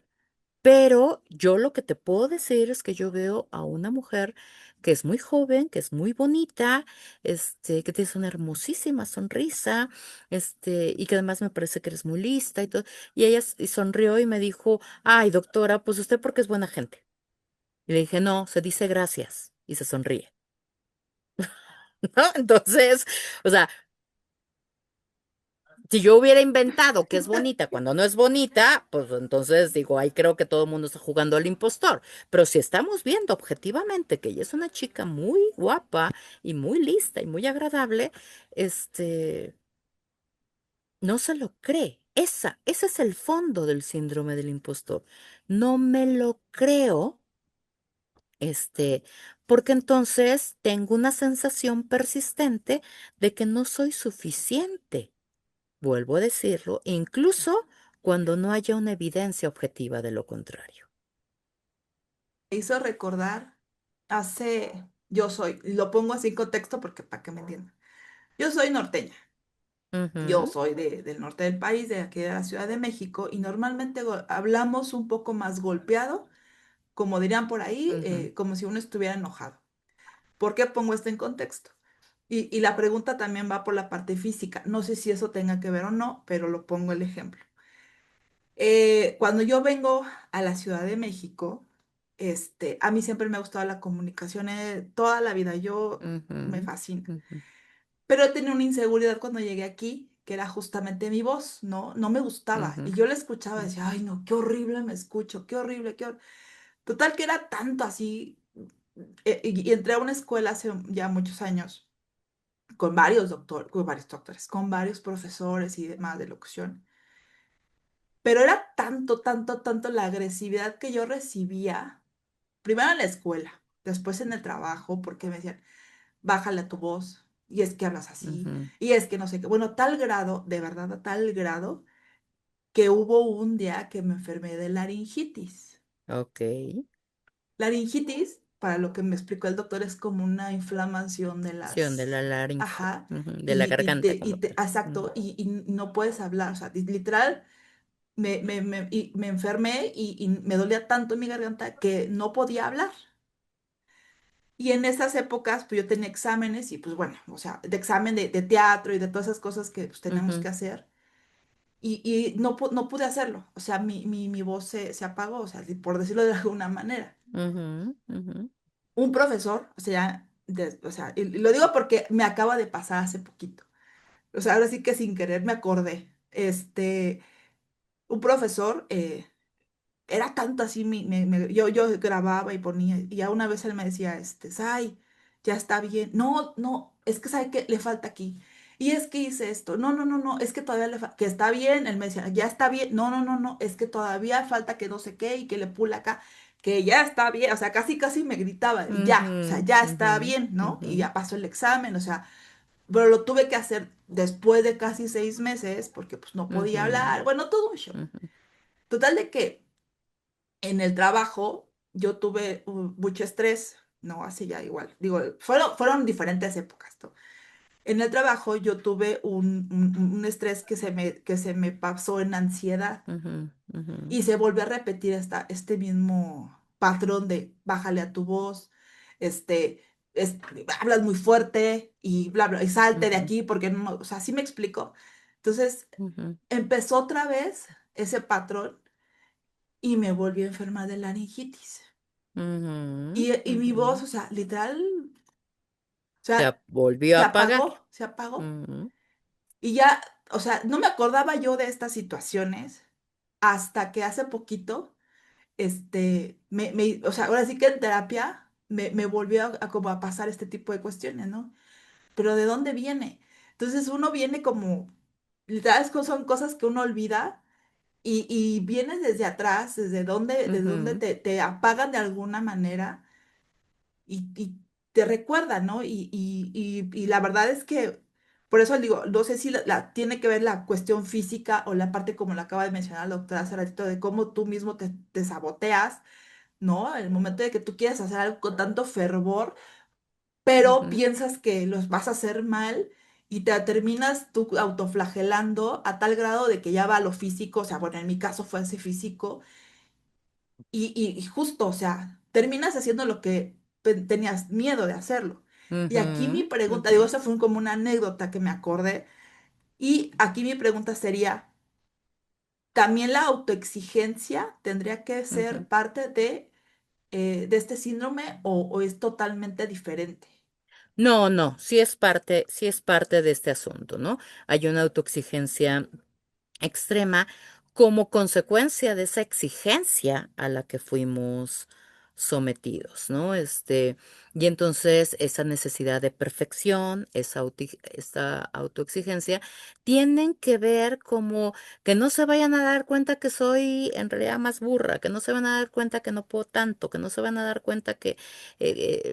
pero yo lo que te puedo decir es que yo veo a una mujer que es muy joven, que es muy bonita, que tienes una hermosísima sonrisa, y que además me parece que eres muy lista y todo. Y ella y sonrió y me dijo, ay, doctora, pues usted porque es buena gente. Y le dije, no, se dice gracias y se sonríe. ¿No? Entonces, o sea, si yo hubiera inventado que es bonita cuando no es bonita, pues entonces digo, ahí creo que todo el mundo está jugando al impostor. Pero si estamos viendo objetivamente que ella es una chica muy guapa y muy lista y muy agradable, este, no se lo cree. Ese es el fondo del síndrome del impostor. No me lo creo, este, porque entonces tengo una sensación persistente de que no soy suficiente. Vuelvo a decirlo, incluso cuando no haya una evidencia objetiva de lo contrario. Me hizo recordar yo soy, y lo pongo así en contexto porque para que me entiendan. Yo soy norteña, yo Ujú, soy del norte del país, de aquí de la Ciudad de México, y normalmente hablamos un poco más golpeado, como dirían por ahí, ujú, como si uno estuviera enojado. ¿Por qué pongo esto en contexto? Y la pregunta también va por la parte física. No sé si eso tenga que ver o no, pero lo pongo el ejemplo. Cuando yo vengo a la Ciudad de México, a mí siempre me ha gustado la comunicación, toda la vida, yo me ujú, fascina. ujú, Pero tenía una inseguridad cuando llegué aquí, que era justamente mi voz, ¿no? No me gustaba. ujú, Y yo la escuchaba y ujú, decía, ay, no, qué horrible me escucho, qué horrible, qué horrible. Total que era tanto así. Y entré a una escuela hace ya muchos años con varios doctores, con varios profesores y demás de locución. Pero era tanto, tanto, tanto la agresividad que yo recibía, primero en la escuela, después en el trabajo, porque me decían, bájale a tu voz, y es que hablas así, ujú. y es que no sé qué. Bueno, tal grado, de verdad, a tal grado, que hubo un día que me enfermé de laringitis. Ok. Laringitis, para lo que me explicó el doctor, es como una inflamación de Acción de la laringe, ajá, ujú, de la garganta cuando abres. exacto, y no puedes hablar, o sea, literal, me enfermé y me dolía tanto mi garganta que no podía hablar. Y en esas épocas, pues yo tenía exámenes y pues bueno, o sea, de examen de teatro y de todas esas cosas que pues tenemos que Ujú, hacer. Y no, no pude hacerlo, o sea, mi voz se apagó, o sea, por decirlo de alguna manera. ujú, ujú, Un profesor, o sea, o sea, y lo digo porque me acaba de pasar hace poquito. O sea, ahora sí que sin querer me acordé. Un profesor, era tanto así, yo grababa y ponía, y ya una vez él me decía, Sai, ya está bien. No, no, es que sabe que le falta aquí. Y es que hice esto. No, no, no, no, es que todavía le falta, que está bien. Él me decía, ya está bien. No, no, no, no, es que todavía falta que no sé qué y que le pula acá, que ya está bien. O sea, casi, casi me gritaba, ya, o sea, ujú, ya está ujú, bien, ¿no? Y ujú, ya pasó el examen, o sea, pero lo tuve que hacer después de casi 6 meses porque pues no podía ujú, hablar. Bueno, todo un show. ujú, Total de que en el trabajo yo tuve mucho estrés, no, así ya igual. Digo, fueron diferentes épocas, ¿no? En el trabajo yo tuve un estrés que se me pasó en ansiedad ujú, ujú, y se volvió a repetir este mismo patrón de bájale a tu voz, este, es- hablas muy fuerte y bla, bla, y salte de ujú, aquí porque no, o sea, ¿sí me explico? Entonces ujú, empezó otra vez ese patrón y me volví a enfermar de laringitis. ujú, Y mi voz, ujú. o sea, literal, o Se sea, volvió a apagar. se apagó. Ujú, Y ya, o sea, no me acordaba yo de estas situaciones hasta que hace poquito, o sea, ahora sí que en terapia me volvió a como a pasar este tipo de cuestiones, ¿no? Pero ¿de dónde viene? Entonces uno viene como, literal, son cosas que uno olvida y vienes desde atrás, desde donde ujú, te apagan de alguna manera y te recuerda, ¿no? Y la verdad es que, por eso digo, no sé si tiene que ver la cuestión física o la parte como la acaba de mencionar la doctora hace ratito, de cómo tú mismo te saboteas, ¿no? El momento de que tú quieres hacer algo con tanto fervor, pero Ujú, piensas que los vas a hacer mal y te terminas tú autoflagelando a tal grado de que ya va a lo físico, o sea, bueno, en mi caso fue ese físico, y justo, o sea, terminas haciendo lo que tenías miedo de hacerlo. Y aquí mi ujú, pregunta, digo, ujú, eso fue como una anécdota que me acordé, y aquí mi pregunta sería, ¿también la autoexigencia tendría que ser ujú. parte de este síndrome o es totalmente diferente? No, no, sí es parte de este asunto, ¿no? Hay una autoexigencia extrema como consecuencia de esa exigencia a la que fuimos sometidos, ¿no? Y entonces esa necesidad de perfección, esta autoexigencia, tienen que ver como que no se vayan a dar cuenta que soy en realidad más burra, que no se van a dar cuenta que no puedo tanto, que no se van a dar cuenta que,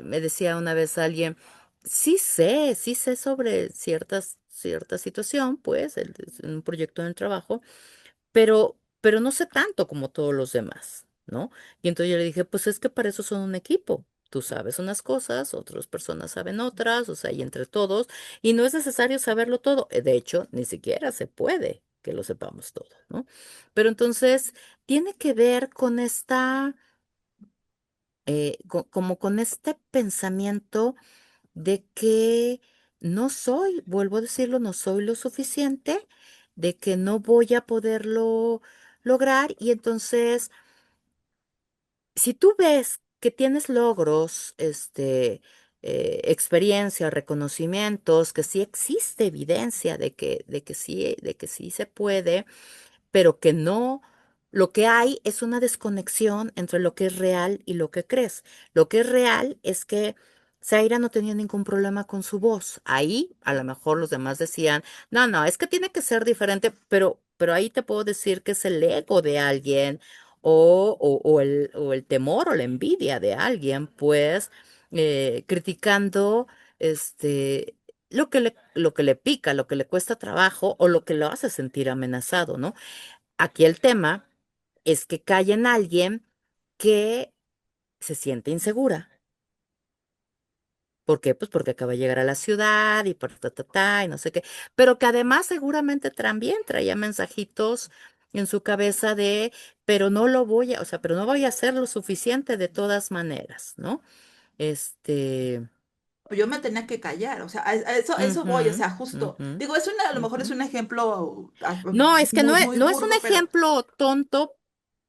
me decía una vez alguien, sí sé sobre cierta situación, pues, en un proyecto en el trabajo, pero no sé tanto como todos los demás, ¿no? Y entonces yo le dije, pues es que para eso son un equipo. Tú sabes unas cosas, otras personas saben otras, o sea, y entre todos, y no es necesario saberlo todo. De hecho, ni siquiera se puede que lo sepamos todo, ¿no? Pero entonces tiene que ver con como con este pensamiento de que no soy, vuelvo a decirlo, no soy lo suficiente, de que no voy a poderlo lograr. Y entonces, si tú ves que tienes logros, experiencia, reconocimientos, que sí existe evidencia de que sí se puede, pero que no, lo que hay es una desconexión entre lo que es real y lo que crees. Lo que es real es que Zaira no tenía ningún problema con su voz. Ahí a lo mejor los demás decían, no, no, es que tiene que ser diferente, pero ahí te puedo decir que es el ego de alguien o el temor o la envidia de alguien, pues criticando este, lo que le pica, lo que le cuesta trabajo o lo que lo hace sentir amenazado, ¿no? Aquí el tema es que cae en alguien que se siente insegura. ¿Por qué? Pues porque acaba de llegar a la ciudad y por y no sé qué. Pero que además seguramente también traía mensajitos en su cabeza de, pero no lo voy a, o sea, pero no voy a hacer lo suficiente de todas maneras, ¿no? Este, Yo me tenía que callar, o sea, a eso voy, o ujú, sea, justo, ujú, digo, a lo mejor es ujú. un ejemplo No, es que muy, muy no es un burdo, pero ejemplo tonto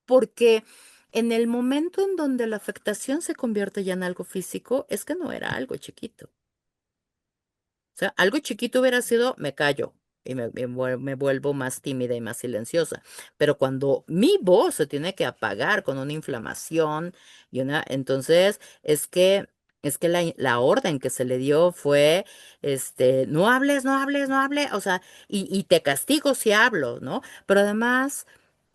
porque en el momento en donde la afectación se convierte ya en algo físico, es que no era algo chiquito. O sea, algo chiquito hubiera sido, me callo y me vuelvo más tímida y más silenciosa. Pero cuando mi voz se tiene que apagar con una inflamación entonces es que la orden que se le dio fue, no hables, no hables, no hables, o sea, y te castigo si hablo, ¿no? Pero además,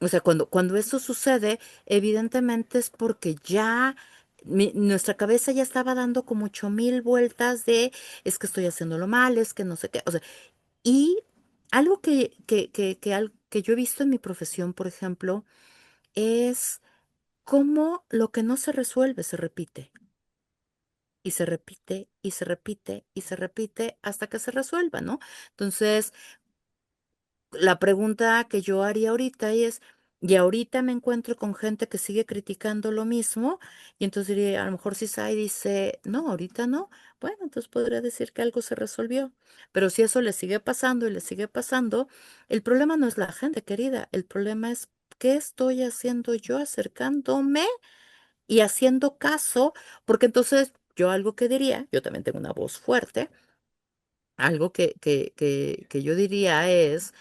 o sea, cuando eso sucede, evidentemente es porque ya nuestra cabeza ya estaba dando como 8000 vueltas de es que estoy haciéndolo mal, es que no sé qué. O sea, y algo que yo he visto en mi profesión, por ejemplo, es cómo lo que no se resuelve se repite. Y se repite, y se repite, y se repite hasta que se resuelva, ¿no? Entonces, la pregunta que yo haría ahorita es, y ahorita me encuentro con gente que sigue criticando lo mismo, y entonces diría, a lo mejor si Sai dice, no, ahorita no, bueno, entonces podría decir que algo se resolvió. Pero si eso le sigue pasando y le sigue pasando, el problema no es la gente querida, el problema es qué estoy haciendo yo acercándome y haciendo caso, porque entonces yo algo que diría, yo también tengo una voz fuerte, algo que yo diría es,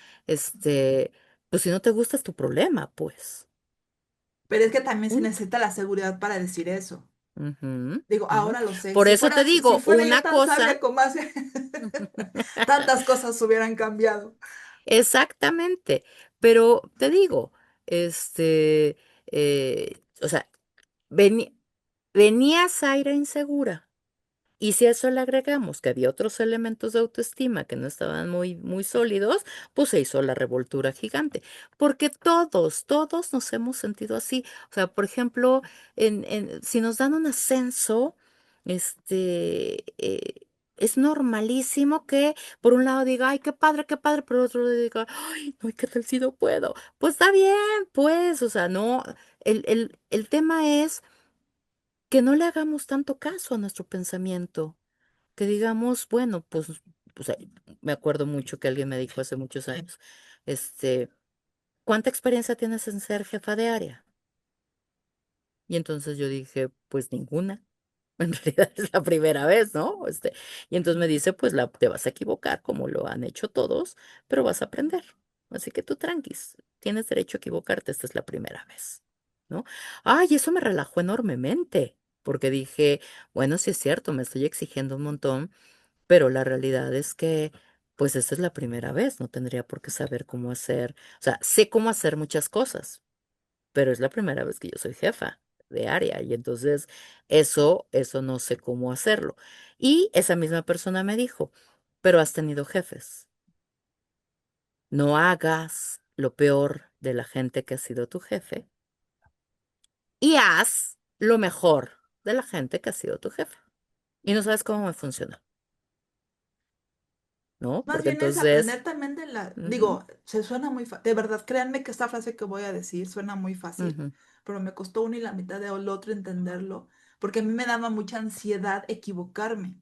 pues si no te gusta es tu problema, pues. es que también se Punto. necesita la seguridad para decir eso. Ujú, Digo, ujú. ahora lo sé. Por eso te Si digo, fuera yo una tan sabia cosa, como hace, tantas cosas hubieran cambiado. exactamente, pero te digo, o sea, venía Zaira insegura. Y si a eso le agregamos que había otros elementos de autoestima que no estaban muy sólidos, pues se hizo la revoltura gigante. Porque todos nos hemos sentido así. O sea, por ejemplo, si nos dan un ascenso, es normalísimo que por un lado diga, ay, qué padre, pero por otro lado diga, ay, no, ¿y qué tal si no puedo? Pues está bien, pues, o sea, no, el tema es que no le hagamos tanto caso a nuestro pensamiento, que digamos, bueno, pues me acuerdo mucho que alguien me dijo hace muchos años, este, ¿cuánta experiencia tienes en ser jefa de área? Y entonces yo dije, pues ninguna. En realidad es la primera vez, ¿no? Y entonces me dice, pues te vas a equivocar como lo han hecho todos, pero vas a aprender. Así que tú tranquis, tienes derecho a equivocarte, esta es la primera vez, ¿no? Ay, eso me relajó enormemente, porque dije, bueno, sí es cierto, me estoy exigiendo un montón, pero la realidad es que, pues esta es la primera vez, no tendría por qué saber cómo hacer, o sea, sé cómo hacer muchas cosas, pero es la primera vez que yo soy jefa de área y entonces eso no sé cómo hacerlo. Y esa misma persona me dijo, pero has tenido jefes, no hagas lo peor de la gente que ha sido tu jefe y haz lo mejor de la gente que ha sido tu jefe. Y no sabes cómo me funciona, ¿no? Más Porque bien es entonces, aprender también de la, ujú, digo, se suena muy fácil, de verdad, créanme que esta frase que voy a decir suena muy fácil, ujú, pero me costó una y la mitad del otro entenderlo, porque a mí me daba mucha ansiedad equivocarme.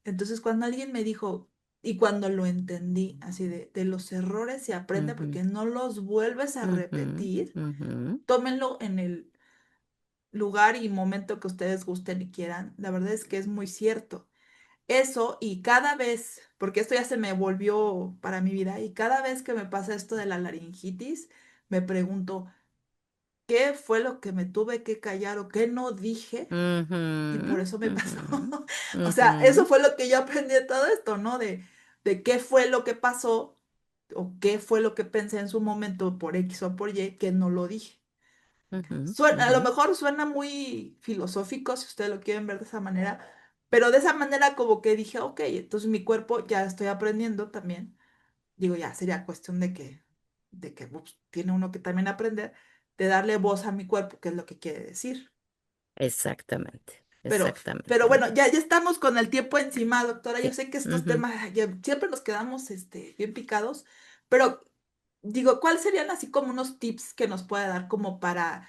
Entonces, cuando alguien me dijo, y cuando lo entendí, así de los errores se aprende ujú, porque no los vuelves a ujú, repetir, ujú, tómenlo en el lugar y momento que ustedes gusten y quieran. La verdad es que es muy cierto. Eso y cada vez, porque esto ya se me volvió para mi vida, y cada vez que me pasa esto de la laringitis, me pregunto, ¿qué fue lo que me tuve que callar o qué no dije? Y por ujú, eso me pasó. ujú, O sea, eso ujú, fue lo que yo aprendí de todo esto, ¿no? De qué fue lo que pasó o qué fue lo que pensé en su momento por X o por Y que no lo dije. ujú, A lo ujú. mejor suena muy filosófico si ustedes lo quieren ver de esa manera, pero de esa manera como que dije, ok, entonces mi cuerpo ya estoy aprendiendo también. Digo, ya sería cuestión de que ups, tiene uno que también aprender, de darle voz a mi cuerpo, que es lo que quiere decir. Exactamente, Pero exactamente, bueno, ¿no? ya estamos con el tiempo encima, doctora. Yo Sí. sé que estos Ujú. temas siempre nos quedamos bien picados, pero digo, ¿cuáles serían así como unos tips que nos puede dar como para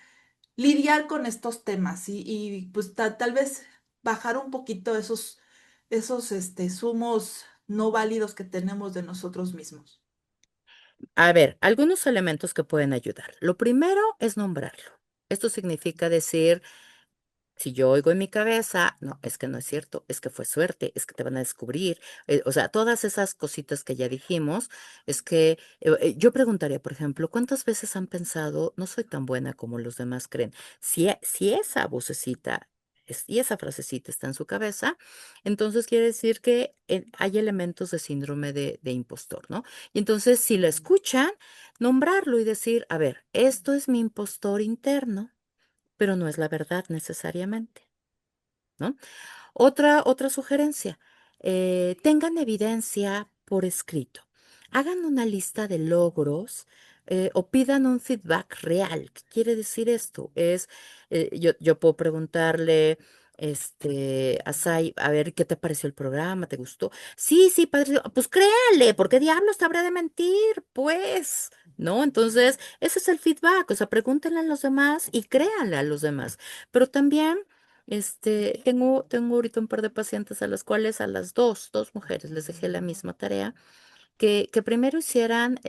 lidiar con estos temas y pues tal vez bajar un poquito esos zumos no válidos que tenemos de nosotros mismos? A ver, algunos elementos que pueden ayudar. Lo primero es nombrarlo. Esto significa decir, si yo oigo en mi cabeza, no, es que no es cierto, es que fue suerte, es que te van a descubrir, o sea, todas esas cositas que ya dijimos, es que yo preguntaría, por ejemplo, ¿cuántas veces han pensado, no soy tan buena como los demás creen? Si esa vocecita y esa frasecita está en su cabeza, entonces quiere decir que hay elementos de síndrome de impostor, ¿no? Y entonces, si la escuchan, nombrarlo y decir, a ver, esto es mi impostor interno, pero no es la verdad necesariamente, ¿no? Otra sugerencia, tengan evidencia por escrito. Hagan una lista de logros o pidan un feedback real. ¿Qué quiere decir esto? Yo puedo preguntarle, a Sai, a ver, ¿qué te pareció el programa? ¿Te gustó? Sí, sí, padre. Pues créale, ¿por qué diablos te habrá de mentir? Pues, ¿no? Entonces, ese es el feedback. O sea, pregúntenle a los demás y créanle a los demás. Pero también tengo ahorita un par de pacientes a las cuales a las dos mujeres les dejé la misma tarea, que primero hicieran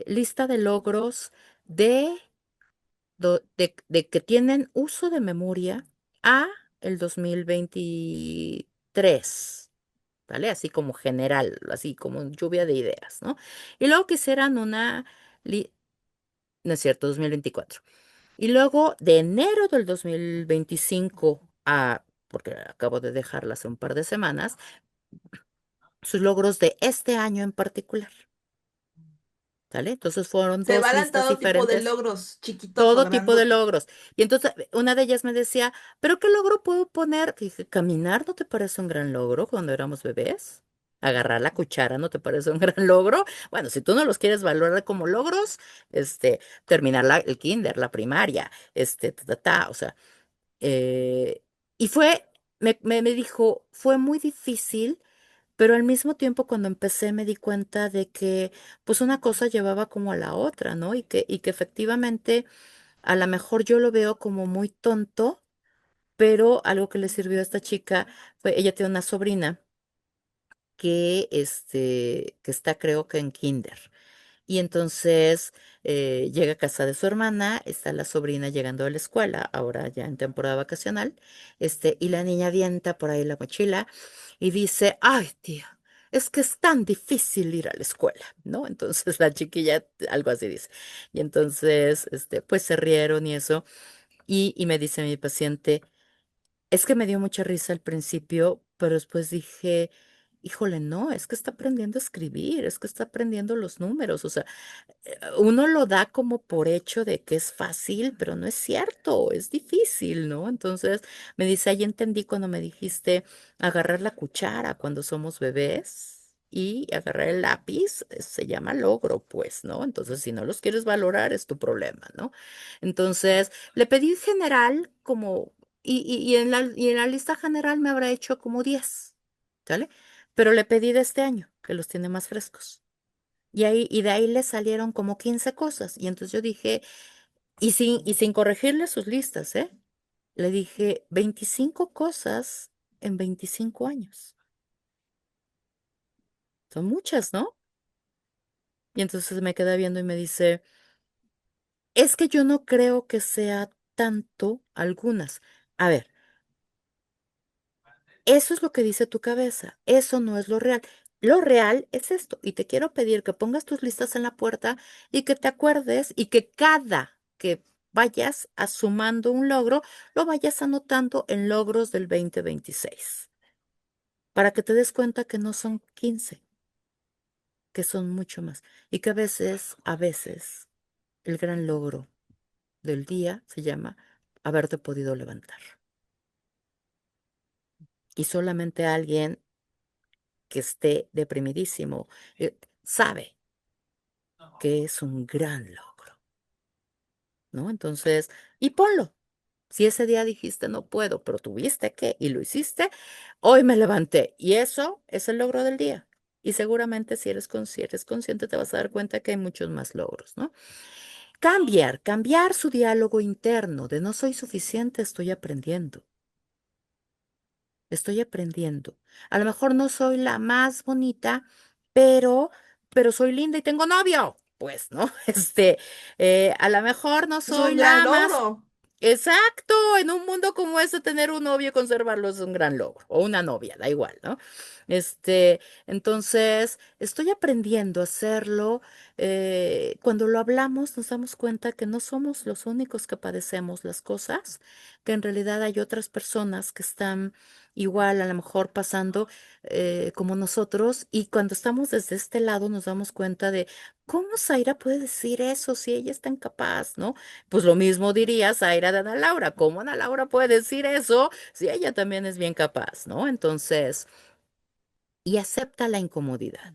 lista de logros de, de que tienen uso de memoria a el 2023, ¿vale? Así como general, así como lluvia de ideas, ¿no? Y luego que hicieran no es cierto, 2024. Y luego de enero del 2025 porque acabo de dejarla hace un par de semanas, sus logros de este año en particular, ¿sale? Entonces fueron Se dos valen listas todo tipo de diferentes, logros, chiquitos o todo tipo de grandotes. logros. Y entonces una de ellas me decía, ¿pero qué logro puedo poner? Dije, ¿caminar no te parece un gran logro cuando éramos bebés? ¿Agarrar la cuchara no te parece un gran logro? Bueno, si tú no los quieres valorar como logros, terminar el kinder, la primaria, o sea, eh, y me dijo, fue muy difícil, pero al mismo tiempo cuando empecé me di cuenta de que pues una cosa llevaba como a la otra, ¿no? Y que efectivamente a lo mejor yo lo veo como muy tonto, pero algo que le sirvió a esta chica fue, ella tiene una sobrina que está creo que en kinder. Y entonces llega a casa de su hermana, está la sobrina llegando de la escuela, ahora ya en temporada vacacional, y la niña avienta por ahí la mochila y dice, ay, tía, es que es tan difícil ir a la escuela, ¿no? Entonces la chiquilla algo así dice. Y entonces, pues se rieron y eso. Y me dice mi paciente, es que me dio mucha risa al principio, pero después dije, híjole, no, es que está aprendiendo a escribir, es que está aprendiendo los números, o sea, uno lo da como por hecho de que es fácil, pero no es cierto, es difícil, ¿no? Entonces me dice, ahí entendí cuando me dijiste agarrar la cuchara cuando somos bebés. Y agarrar el lápiz se llama logro, pues, ¿no? Entonces, si no los quieres valorar, es tu problema, ¿no? Entonces, le pedí en general como, y en la lista general me habrá hecho como 10, ¿sale? Pero le pedí de este año, que los tiene más frescos. Y de ahí le salieron como 15 cosas. Y entonces yo dije, y sin corregirle sus listas, ¿eh? Le dije, 25 cosas en 25 años. Son muchas, ¿no? Y entonces me queda viendo y me dice, es que yo no creo que sea tanto algunas. A ver, eso es lo que dice tu cabeza, eso no es lo real. Lo real es esto, y te quiero pedir que pongas tus listas en la puerta y que te acuerdes y que cada que vayas sumando un logro, lo vayas anotando en logros del 2026, para que te des cuenta que no son 15, que son mucho más, y que a veces, el gran logro del día se llama haberte podido levantar. Y solamente alguien que esté deprimidísimo sabe que es un gran logro, ¿no? Entonces, y ponlo. Si ese día dijiste no puedo, pero tuviste que y lo hiciste, hoy me levanté y eso es el logro del día. Y seguramente si eres consciente te vas a dar cuenta que hay muchos más logros, ¿no? Cambiar su diálogo interno de no soy suficiente, estoy aprendiendo. Estoy aprendiendo. A lo mejor no soy la más bonita, pero, pero soy linda y tengo novio. Pues, ¿no? A lo mejor no Es un soy gran la más. logro. Exacto, en un mundo como este, tener un novio y conservarlo es un gran logro, o una novia, da igual, ¿no? Entonces, estoy aprendiendo a hacerlo. Cuando lo hablamos, nos damos cuenta que no somos los únicos que padecemos las cosas, que en realidad hay otras personas que están igual, a lo mejor pasando como nosotros, y cuando estamos desde este lado nos damos cuenta de cómo Zaira puede decir eso si ella es tan capaz, ¿no? Pues lo mismo diría Zaira de Ana Laura. ¿Cómo Ana Laura puede decir eso si ella también es bien capaz, ¿no? Entonces, y acepta la incomodidad.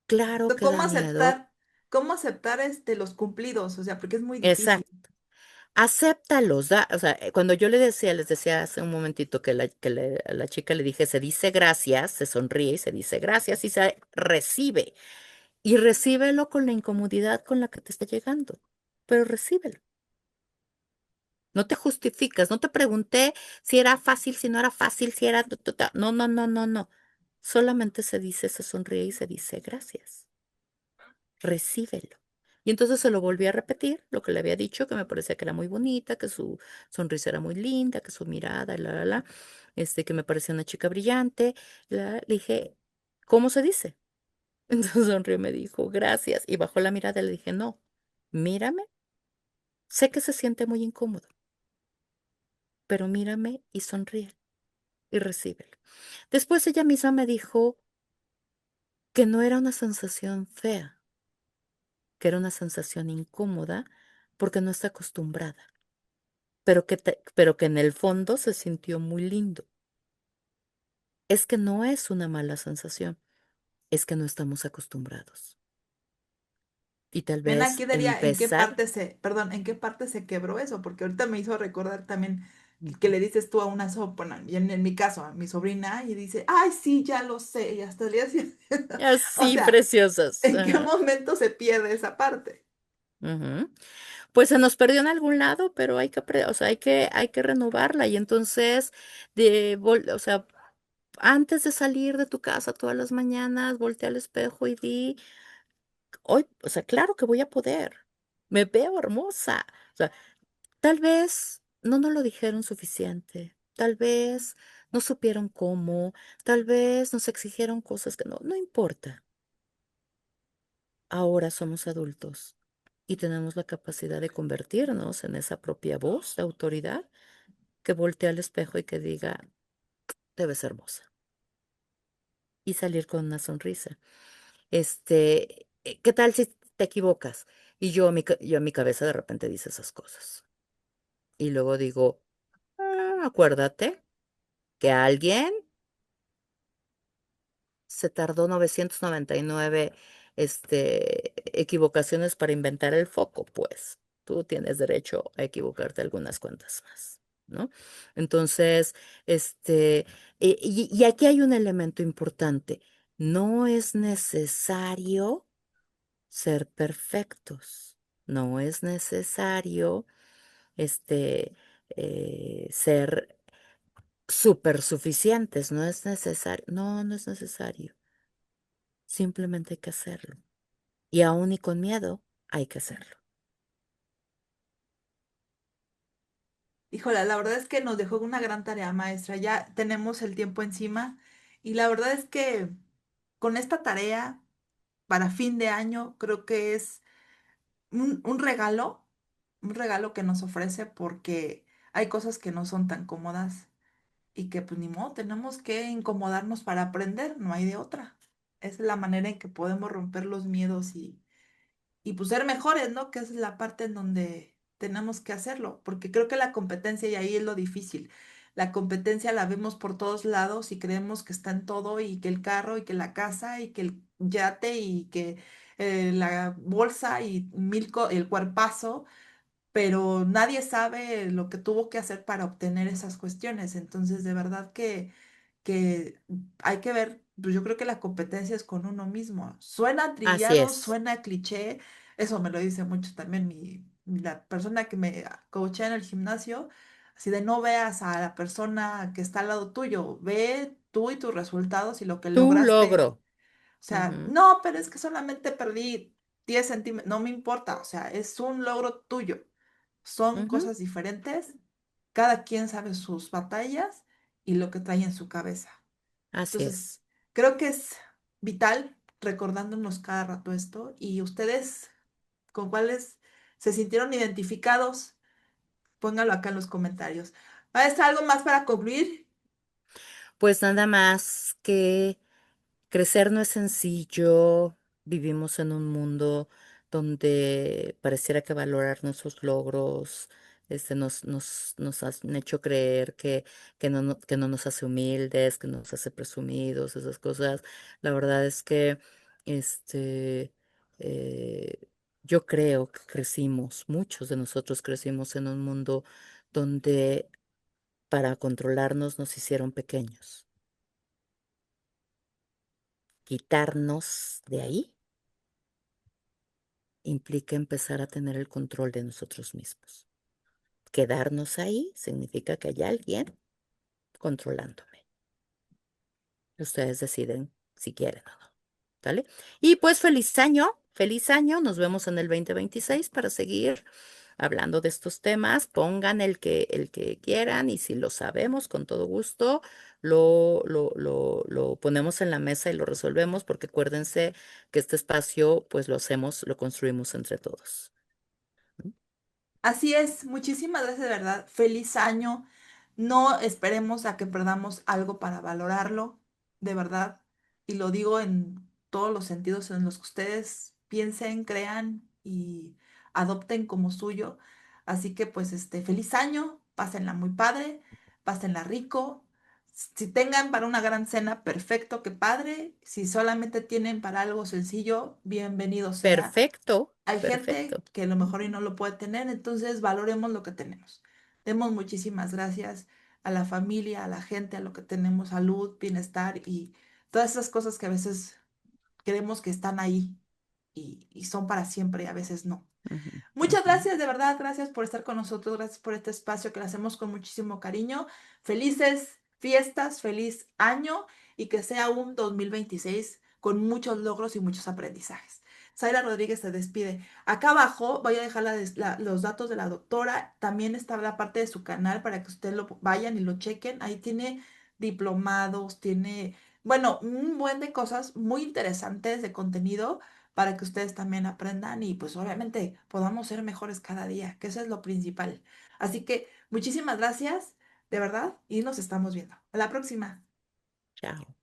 Claro que da miedo. Cómo aceptar los cumplidos? O sea, porque es muy difícil. Exacto. Acéptalos. O sea, cuando yo les decía hace un momentito que a la chica le dije, se dice gracias, se sonríe y se dice gracias y se recibe. Y recíbelo con la incomodidad con la que te está llegando, pero recíbelo. No te justificas, no te pregunté si era fácil, si no era fácil, si era... No, no, no, no, no. Solamente se dice, se sonríe y se dice gracias. Recíbelo. Y entonces se lo volví a repetir, lo que le había dicho, que me parecía que era muy bonita, que su sonrisa era muy linda, que su mirada, que me parecía una chica brillante. Le dije, ¿cómo se dice? Entonces sonrió y me dijo, gracias. Y bajó la mirada y le dije, no, mírame. Sé que se siente muy incómodo, pero mírame y sonríe y recíbelo. Después ella misma me dijo, que no era una sensación fea, que era una sensación incómoda porque no está acostumbrada, pero que en el fondo se sintió muy lindo. Es que no es una mala sensación, es que no estamos acostumbrados. Y tal Ven vez aquí diría en qué empezar, parte perdón, en qué parte se quebró eso, porque ahorita me hizo recordar también que le dices tú a una bueno, y en mi caso, a mi sobrina, y dice, ay, sí, ya lo sé, y hasta el día siguiente. O así sea, preciosas. ¿en qué Ajá, momento se pierde esa parte? ujú. Pues se nos perdió en algún lado, pero o sea, hay que renovarla. Y entonces, o sea, antes de salir de tu casa todas las mañanas, voltea al espejo y di, hoy, o sea, claro que voy a poder. Me veo hermosa. O sea, tal vez no nos lo dijeron suficiente. Tal vez no supieron cómo. Tal vez nos exigieron cosas que no importa. Ahora somos adultos y tenemos la capacidad de convertirnos en esa propia voz de autoridad que voltea al espejo y que diga, te ves hermosa y salir con una sonrisa. ¿Qué tal si te equivocas? Y yo en mi cabeza de repente dice esas cosas. Y luego digo, acuérdate que alguien se tardó 999 equivocaciones para inventar el foco, pues tú tienes derecho a equivocarte algunas cuantas más, ¿no? Entonces, y aquí hay un elemento importante. No es necesario ser perfectos. No es necesario, ser súper suficientes. No es necesario. No, no es necesario. Simplemente hay que hacerlo. Y aún y con miedo, hay que hacerlo. Híjola, la verdad es que nos dejó una gran tarea, maestra. Ya tenemos el tiempo encima y la verdad es que con esta tarea para fin de año creo que es un regalo que nos ofrece porque hay cosas que no son tan cómodas y que pues ni modo, tenemos que incomodarnos para aprender, no hay de otra. Es la manera en que podemos romper los miedos y pues ser mejores, ¿no? Que esa es la parte en donde tenemos que hacerlo, porque creo que la competencia, y ahí es lo difícil, la competencia la vemos por todos lados y creemos que está en todo y que el carro y que la casa y que el yate y que la bolsa y el cuerpazo, pero nadie sabe lo que tuvo que hacer para obtener esas cuestiones. Entonces, de verdad que hay que ver, pues yo creo que la competencia es con uno mismo. Suena Así trillado, es. suena cliché, eso me lo dice mucho también la persona que me coachea en el gimnasio, así de no veas a la persona que está al lado tuyo, ve tú y tus resultados y lo que Tu lograste. logro. O sea, Ujú, no, pero es que solamente perdí 10 centímetros, no me importa, o sea, es un logro tuyo. Son ujú. cosas diferentes, cada quien sabe sus batallas y lo que trae en su cabeza. Así Entonces, es. creo que es vital recordándonos cada rato esto y ustedes con cuáles se sintieron identificados, póngalo acá en los comentarios. ¿Es algo más para concluir? Pues nada más que crecer no es sencillo. Vivimos en un mundo donde pareciera que valorar nuestros logros, nos han hecho creer que no nos hace humildes, que nos hace presumidos, esas cosas. La verdad es que, este, eh, yo creo que crecimos, muchos de nosotros crecimos en un mundo donde para controlarnos nos hicieron pequeños. Quitarnos de ahí implica empezar a tener el control de nosotros mismos. Quedarnos ahí significa que hay alguien controlándome. Ustedes deciden si quieren o no. ¿Vale? Y pues feliz año, feliz año. Nos vemos en el 2026 para seguir hablando de estos temas. Pongan el que quieran y si lo sabemos, con todo gusto, lo ponemos en la mesa y lo resolvemos porque acuérdense que este espacio pues lo hacemos, lo construimos entre todos. Así es, muchísimas gracias de verdad. Feliz año. No esperemos a que perdamos algo para valorarlo, de verdad. Y lo digo todos los sentidos en los que ustedes piensen, crean y adopten como suyo. Así que pues feliz año, pásenla muy padre, pásenla rico. Si tengan para una gran cena, perfecto, qué padre. Si solamente tienen para algo sencillo, bienvenido sea. Perfecto, Hay gente perfecto. que a lo mejor y no lo puede tener, entonces valoremos lo que tenemos. Demos muchísimas gracias a la familia, a la gente, a lo que tenemos, salud, bienestar y todas esas cosas que a veces creemos que están ahí y son para siempre y a veces no. Ujú, Muchas ujú. gracias, de verdad, gracias por estar con nosotros, gracias por este espacio que lo hacemos con muchísimo cariño. Felices fiestas, feliz año y que sea un 2026 con muchos logros y muchos aprendizajes. Zaira Rodríguez se despide. Acá abajo voy a dejar los datos de la doctora. También está la parte de su canal para que ustedes lo vayan y lo chequen. Ahí tiene diplomados, tiene, bueno, un buen de cosas muy interesantes de contenido para que ustedes también aprendan y pues obviamente podamos ser mejores cada día, que eso es lo principal. Así que muchísimas gracias, de verdad, y nos estamos viendo. A la próxima. Chao.